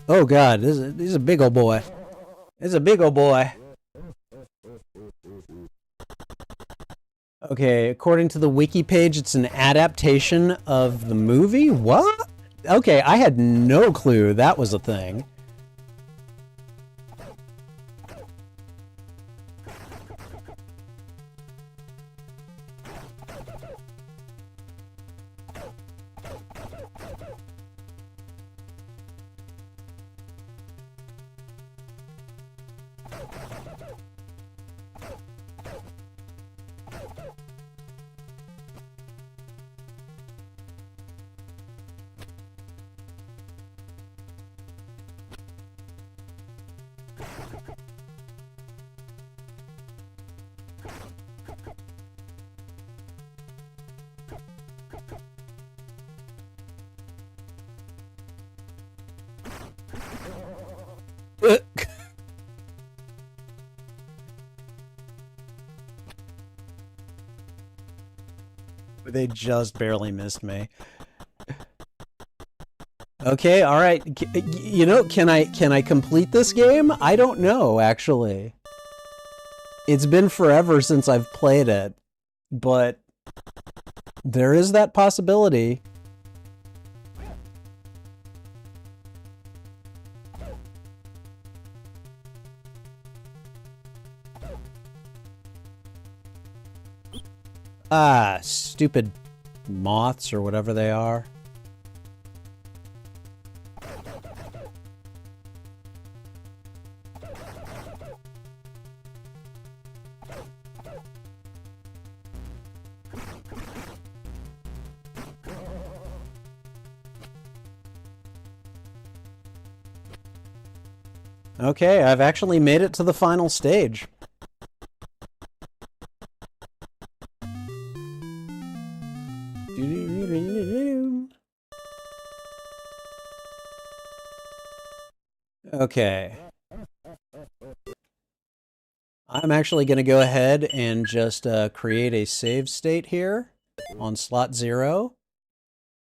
Oh god, this is a big old boy. It's a big old boy. Okay, according to the wiki page, it's an adaptation of the movie? What? Okay, I had no clue that was a thing. They just barely missed me. Okay, all right. You know, can I complete this game? I don't know, actually. It's been forever since I've played it, but there is that possibility. Ah, stupid moths or whatever they are. Okay, I've actually made it to the final stage. Okay. I'm actually going to go ahead and just create a save state here on slot 0.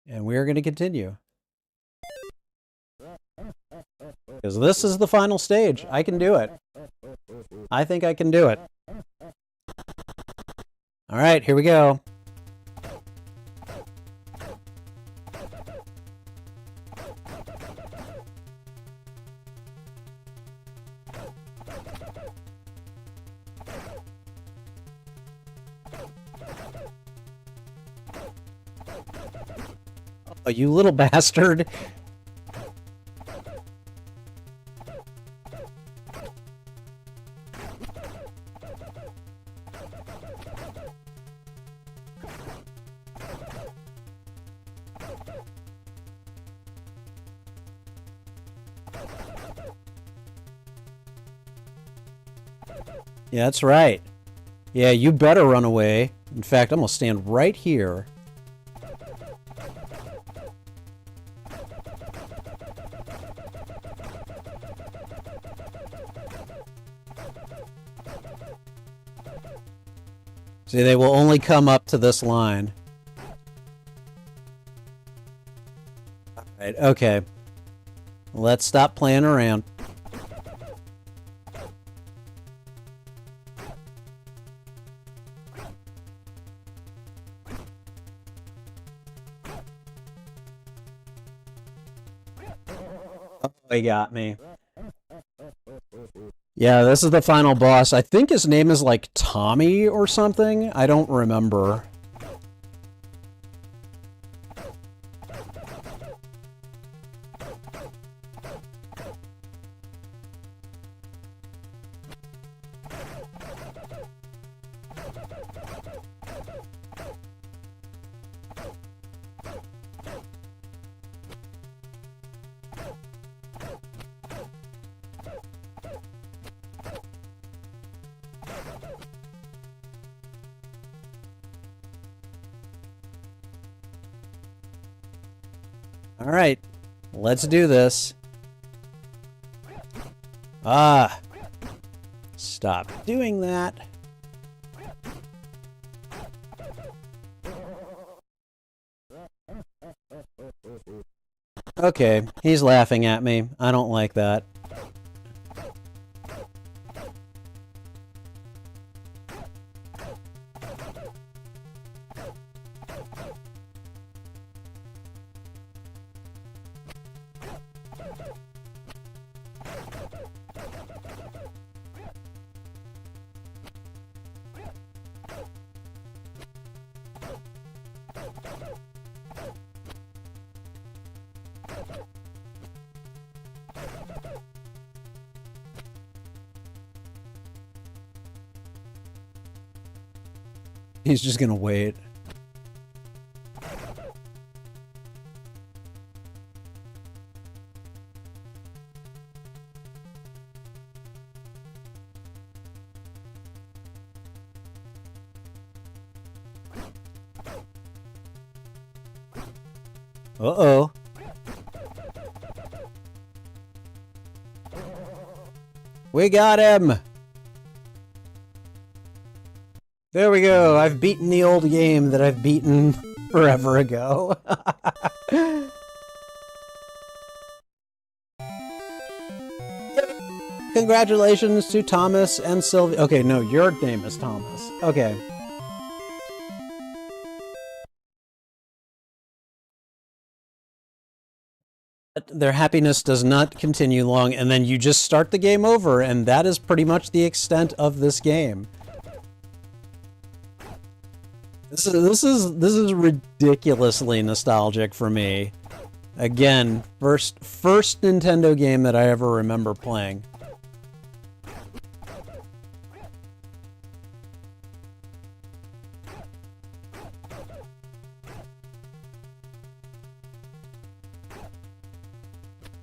And we're going to continue. Because this is the final stage. I can do it. I think I can do it. All right, here we go. Oh, you little bastard. Yeah, that's right. Yeah, you better run away. In fact, I'm going to stand right here. See, they will only come up to this line. All right, okay. Let's stop playing around. Oh, he got me. Yeah, this is the final boss. I think his name is like Tommy or something. I don't remember. All right, let's do this. Ah, stop doing that. Okay, he's laughing at me. I don't like that. He's just gonna wait. Uh-oh. We got him! There we go. I've beaten the old game that I've beaten forever ago. Congratulations to Thomas and Sylvia. Okay, no, your name is Thomas. Okay. Their happiness does not continue long, and then you just start the game over, and that is pretty much the extent of this game. This is ridiculously nostalgic for me. Again, first Nintendo game that I ever remember playing.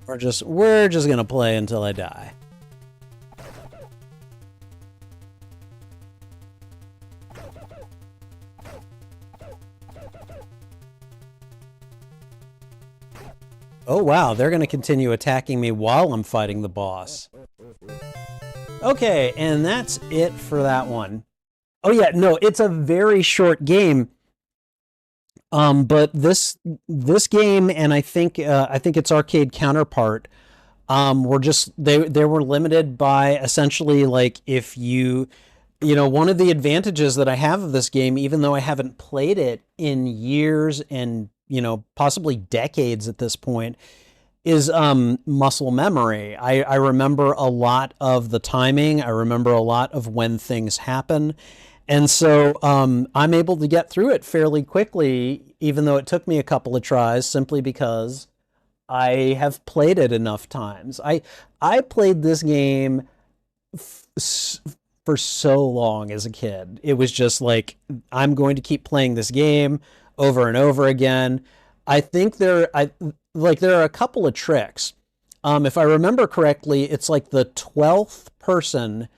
We're just gonna play until I die. Oh, wow. They're going to continue attacking me while I'm fighting the boss. Okay, and that's it for that one. Oh, yeah. No, it's a very short game. But this game, and I think its arcade counterpart, were just they were limited by essentially like if you know, one of the advantages that I have of this game, even though I haven't played it in years and, you know, possibly decades at this point, is muscle memory. I remember a lot of the timing. I remember a lot of when things happen. And so I'm able to get through it fairly quickly, even though it took me a couple of tries, simply because I have played it enough times. I played this game for so long as a kid. It was just like, I'm going to keep playing this game over and over again. I think there are a couple of tricks. If I remember correctly, it's like the 12th person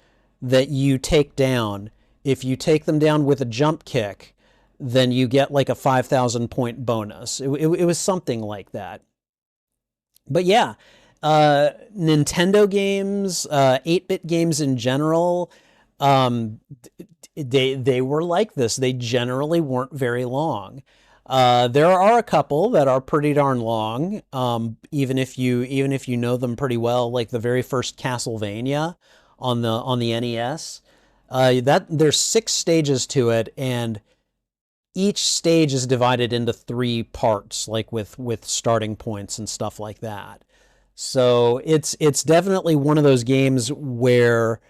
that you take down. If you take them down with a jump kick, then you get like a 5,000 point bonus. It was something like that. But yeah, Nintendo games, 8-bit games in general, um, they were like this. They generally weren't very long. There are a couple that are pretty darn long, even if you know them pretty well, like the very first Castlevania on the NES. That there's 6 stages to it, and each stage is divided into 3 parts, like with starting points and stuff like that. So it's definitely one of those games where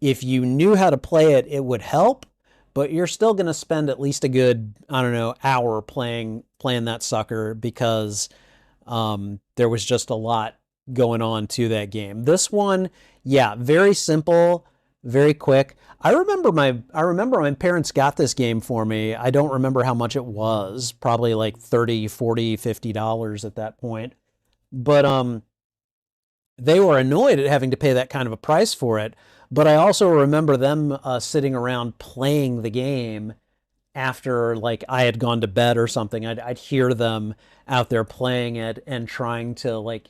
if you knew how to play it, it would help, but you're still going to spend at least a good, I don't know, hour playing that sucker because there was just a lot going on to that game. This one, yeah, very simple, very quick. I remember my parents got this game for me. I don't remember how much it was, probably like 30, 40, $50 at that point. But they were annoyed at having to pay that kind of a price for it. But I also remember them sitting around playing the game after like I had gone to bed or something. I'd hear them out there playing it and trying to like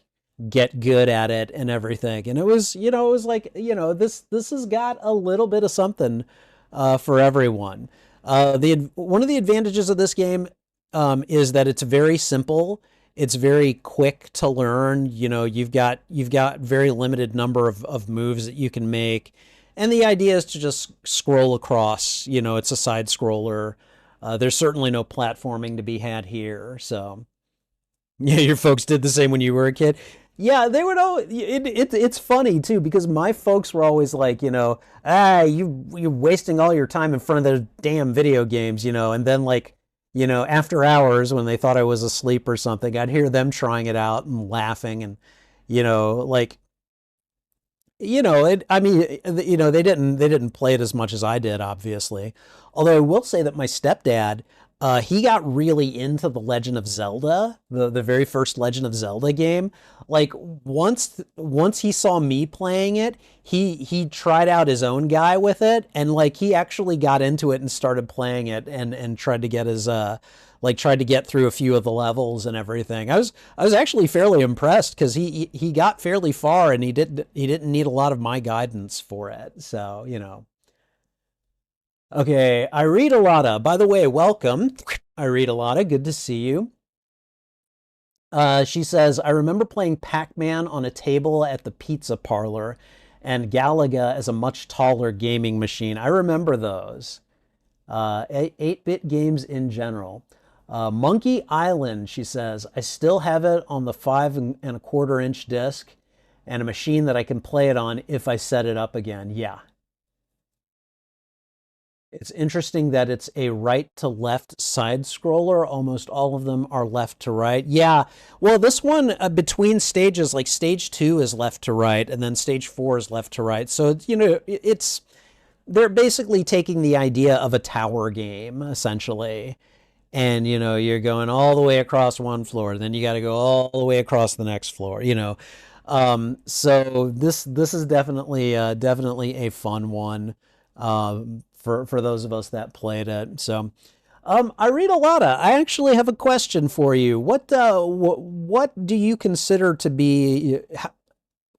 get good at it and everything. And it was, you know, it was like, you know, this has got a little bit of something for everyone. The one of the advantages of this game is that it's very simple. It's very quick to learn. You know, you've got very limited number of moves that you can make, and the idea is to just scroll across. You know, it's a side scroller. There's certainly no platforming to be had here. So yeah, your folks did the same when you were a kid. Yeah, they would all. It's funny too because my folks were always like, you know, you're wasting all your time in front of those damn video games, you know, and then like, you know, after hours when they thought I was asleep or something, I'd hear them trying it out and laughing and, you know, like, you know, I mean, you know, they didn't play it as much as I did, obviously. Although I will say that my stepdad, he got really into the Legend of Zelda, the very first Legend of Zelda game. Like once he saw me playing it, he tried out his own guy with it, and like he actually got into it and started playing it and tried to get his like tried to get through a few of the levels and everything. I was actually fairly impressed because he got fairly far and he didn't need a lot of my guidance for it. So, you know. Okay, I read a lotta. By the way, welcome. I read a lotta. Good to see you. She says, I remember playing Pac-Man on a table at the pizza parlor and Galaga as a much taller gaming machine. I remember those. 8-bit games in general. Monkey Island, she says, I still have it on the 5 1/4 inch disc and a machine that I can play it on if I set it up again. Yeah. It's interesting that it's a right to left side scroller. Almost all of them are left to right. Yeah. Well, this one between stages, like stage 2 is left to right, and then stage 4 is left to right. So, you know, it's they're basically taking the idea of a tower game, essentially. And, you know, you're going all the way across one floor, then you got to go all the way across the next floor, you know. So this is definitely definitely a fun one. For those of us that played it. So, I read a lot of. I actually have a question for you. What do you consider to be?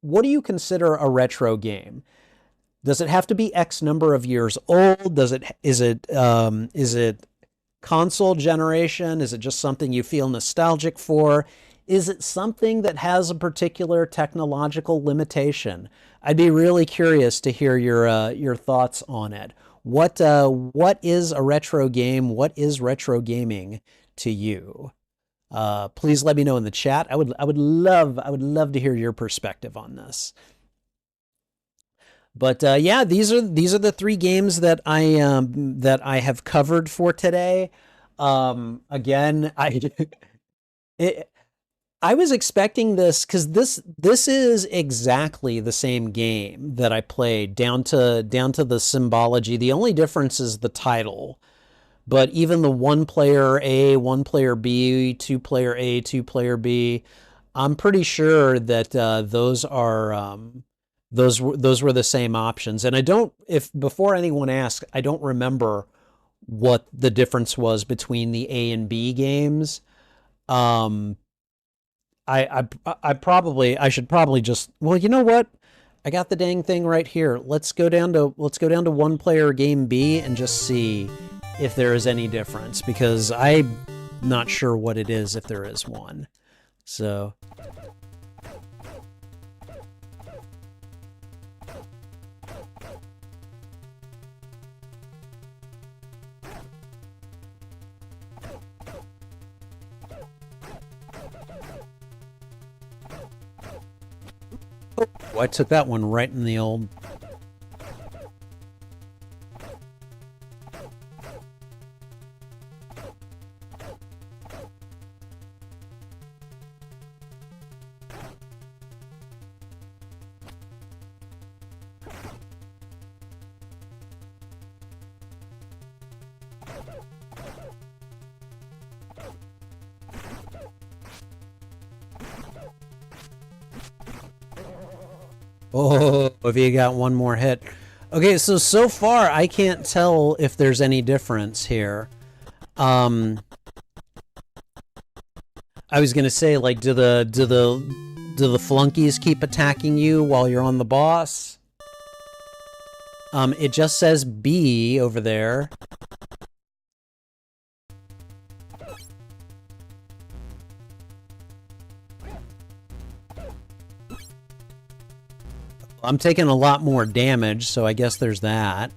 What do you consider a retro game? Does it have to be X number of years old? Is it console generation? Is it just something you feel nostalgic for? Is it something that has a particular technological limitation? I'd be really curious to hear your thoughts on it. What is a retro game? What is retro gaming to you? Please let me know in the chat. I would love to hear your perspective on this. But yeah, these are the three games that I have covered for today. Again, it, I was expecting this because this is exactly the same game that I played down to the symbology. The only difference is the title. But even the one player A, one player B, two player A, two player B, I'm pretty sure that those were the same options. And I don't, if before anyone asks, I don't remember what the difference was between the A and B games. Um, I should probably just, well, you know what? I got the dang thing right here. Let's go down to one player game B and just see if there is any difference, because I'm not sure what it is if there is one. So oh, I took that one right in the old. Oh, if you got one more hit. Okay, so far I can't tell if there's any difference here. I was gonna say, like, do the flunkies keep attacking you while you're on the boss? It just says B over there. I'm taking a lot more damage, so I guess there's that.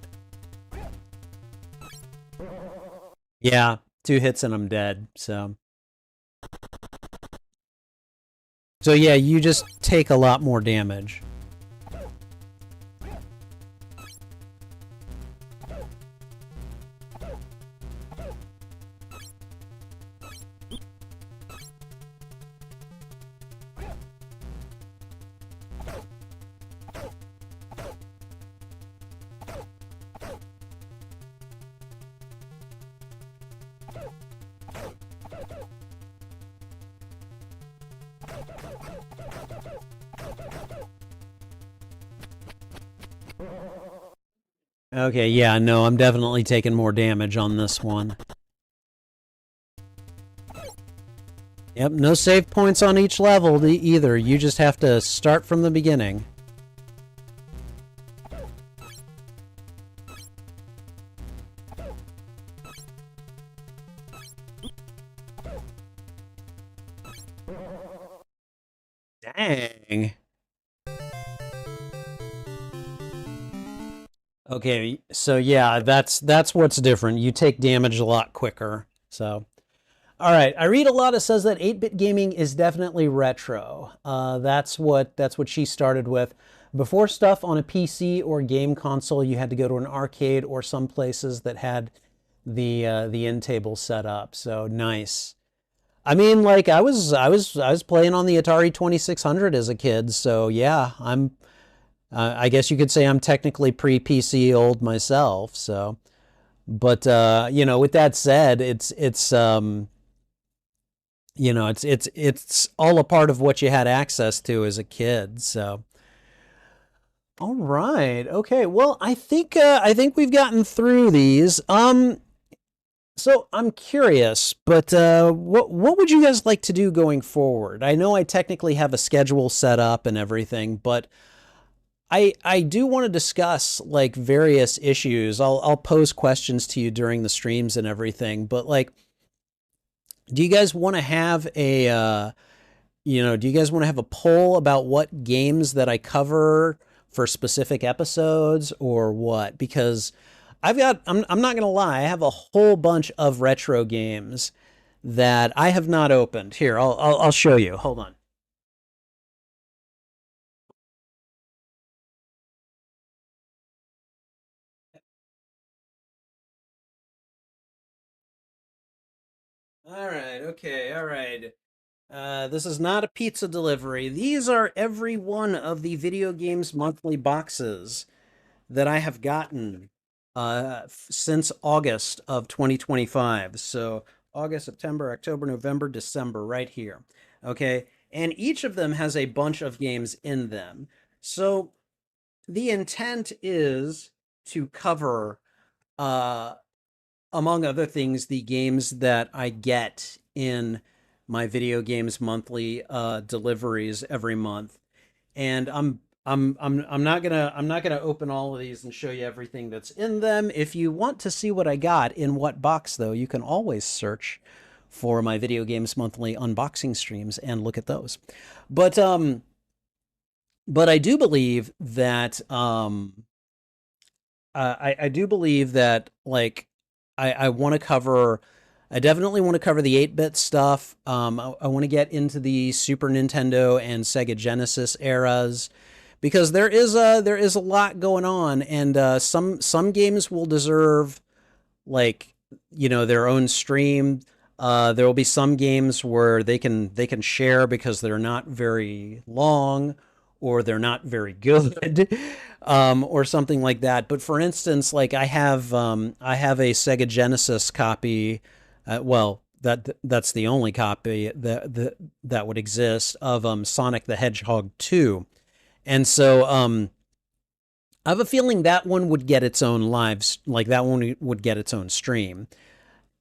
Yeah, 2 hits and I'm dead, so. So yeah, you just take a lot more damage. Okay, yeah, no, I'm definitely taking more damage on this one. Yep, no save points on each level either. You just have to start from the beginning. Dang. Okay, so yeah, that's what's different. You take damage a lot quicker. So, all right, I read a lot. It says that 8-bit gaming is definitely retro. That's what she started with. Before stuff on a PC or game console, you had to go to an arcade or some places that had the end table set up. So nice. I mean, like I was playing on the Atari 2600 as a kid. So yeah, I guess you could say I'm technically pre-PC old myself. So, but you know, with that said, it's you know, it's all a part of what you had access to as a kid. So, all right, okay. Well, I think we've gotten through these. So I'm curious, but what would you guys like to do going forward? I know I technically have a schedule set up and everything, but I do want to discuss like various issues. I'll pose questions to you during the streams and everything, but like, do you guys want to have a do you guys want to have a poll about what games that I cover for specific episodes or what? Because I'm not going to lie, I have a whole bunch of retro games that I have not opened. Here, I'll show you. Hold on. All right, okay, all right. This is not a pizza delivery. These are every one of the video games monthly boxes that I have gotten since August of 2025. So August, September, October, November, December, right here. Okay. And each of them has a bunch of games in them. So the intent is to cover, uh, among other things, the games that I get in my video games monthly deliveries every month. And I'm not gonna open all of these and show you everything that's in them. If you want to see what I got in what box, though, you can always search for my video games monthly unboxing streams and look at those. But um, but I do believe that I do believe that like I want to cover. I definitely want to cover the 8-bit stuff. I want to get into the Super Nintendo and Sega Genesis eras because there is a lot going on, and some games will deserve like their own stream. There will be some games where they can share because they're not very long or they're not very good, or something like that. But for instance, like I have a Sega Genesis copy. Well, that's the only copy that would exist of Sonic the Hedgehog 2. And so I have a feeling that one would get its own lives, like that one would get its own stream.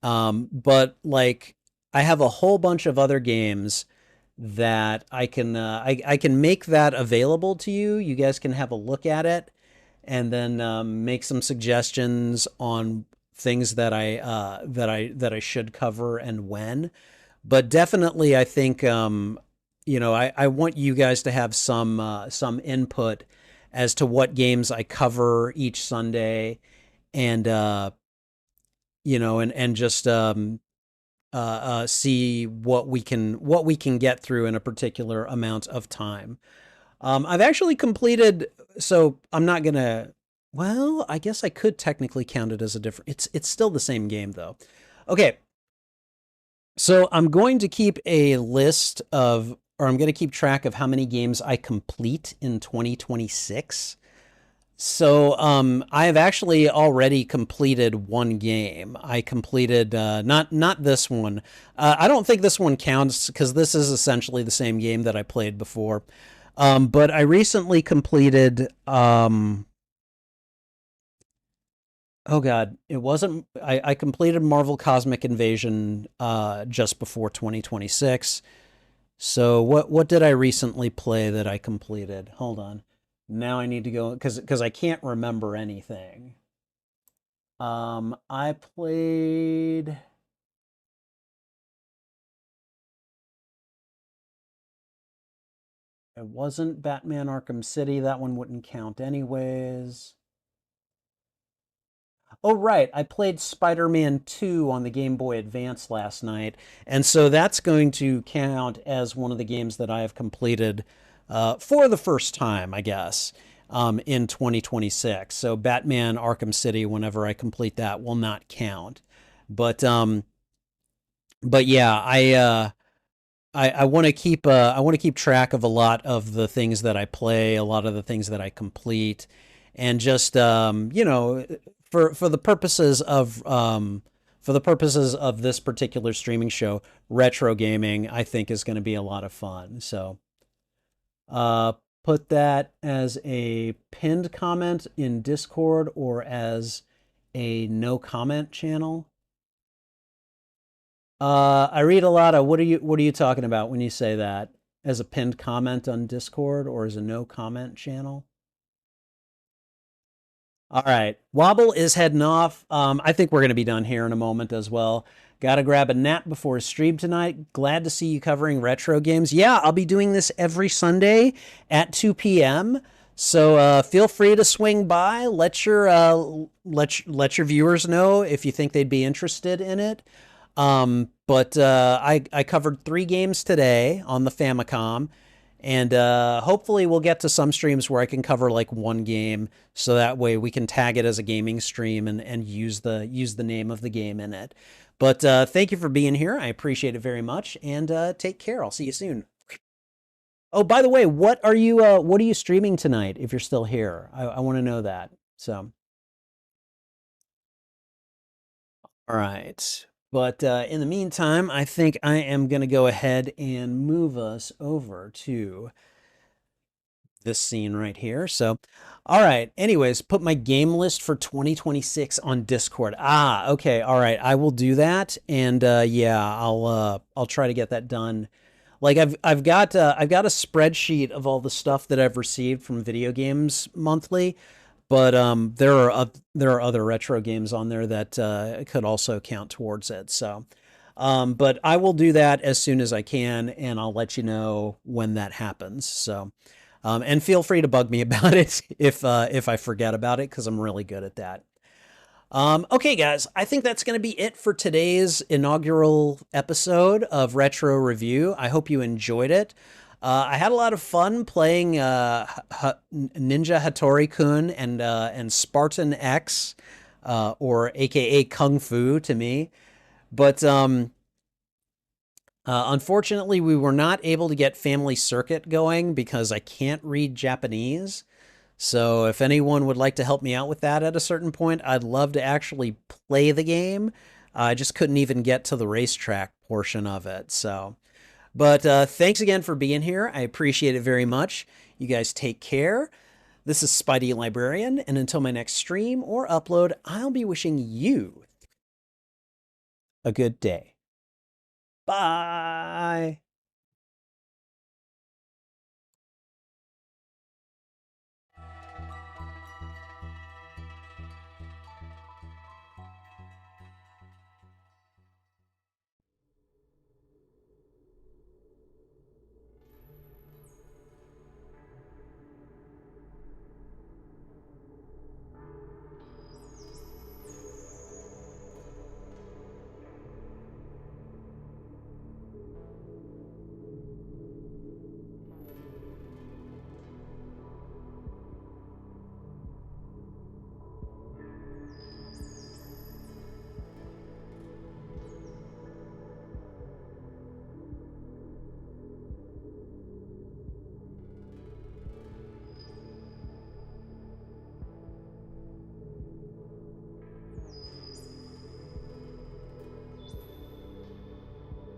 But like I have a whole bunch of other games that I can make that available to you. You guys can have a look at it and then make some suggestions on things that I should cover and when. But definitely, I think I want you guys to have some input as to what games I cover each Sunday, and and just see what we can get through in a particular amount of time. I've actually completed, so I'm not gonna. Well, I guess I could technically count it as a different. It's still the same game though. Okay, so I'm going to keep a list of, or I'm going to keep track of how many games I complete in 2026. So I have actually already completed one game. I completed not this one. I don't think this one counts because this is essentially the same game that I played before. But I recently completed. Oh God, it wasn't. I completed Marvel Cosmic Invasion just before 2026. So what did I recently play that I completed? Hold on. Now I need to go because I can't remember anything. I played. It wasn't Batman Arkham City. That one wouldn't count anyways. Oh, right. I played Spider-Man 2 on the Game Boy Advance last night. And so that's going to count as one of the games that I have completed for the first time, I guess, in 2026. So Batman Arkham City, whenever I complete that, will not count. But yeah, I want to keep I want to keep track of a lot of the things that I play, a lot of the things that I complete, and just for the purposes of this particular streaming show, retro gaming I think is going to be a lot of fun. So uh, put that as a pinned comment in Discord or as a no comment channel. I read a lot of what are you talking about when you say that? As a pinned comment on Discord or as a no comment channel? All right. Wobble is heading off. I think we're going to be done here in a moment as well. Got to grab a nap before stream tonight. Glad to see you covering retro games. Yeah, I'll be doing this every Sunday at 2 p.m. So feel free to swing by. Let your viewers know if you think they'd be interested in it. But I covered 3 games today on the Famicom. And hopefully we'll get to some streams where I can cover like 1 game, so that way we can tag it as a gaming stream and use the name of the game in it. But thank you for being here. I appreciate it very much, and take care. I'll see you soon. Oh, by the way, what are you streaming tonight? If you're still here, I want to know that. So, all right. But in the meantime, I think I am going to go ahead and move us over to this scene right here. So, all right. Anyways, put my game list for 2026 on Discord. Ah, okay. All right. I will do that, and yeah, I'll try to get that done. Like I've got a spreadsheet of all the stuff that I've received from Video Games Monthly, but there are other retro games on there that could also count towards it. So, but I will do that as soon as I can, and I'll let you know when that happens. So. And feel free to bug me about it if I forget about it, because I'm really good at that. Okay, guys, I think that's going to be it for today's inaugural episode of Retro Review. I hope you enjoyed it. I had a lot of fun playing Ninja Hattori-kun and Spartan X, or AKA Kung Fu to me. But unfortunately, we were not able to get Family Circuit going because I can't read Japanese. So if anyone would like to help me out with that at a certain point, I'd love to actually play the game. I just couldn't even get to the racetrack portion of it. So, but thanks again for being here. I appreciate it very much. You guys take care. This is Spidey Librarian, and until my next stream or upload, I'll be wishing you a good day. Bye.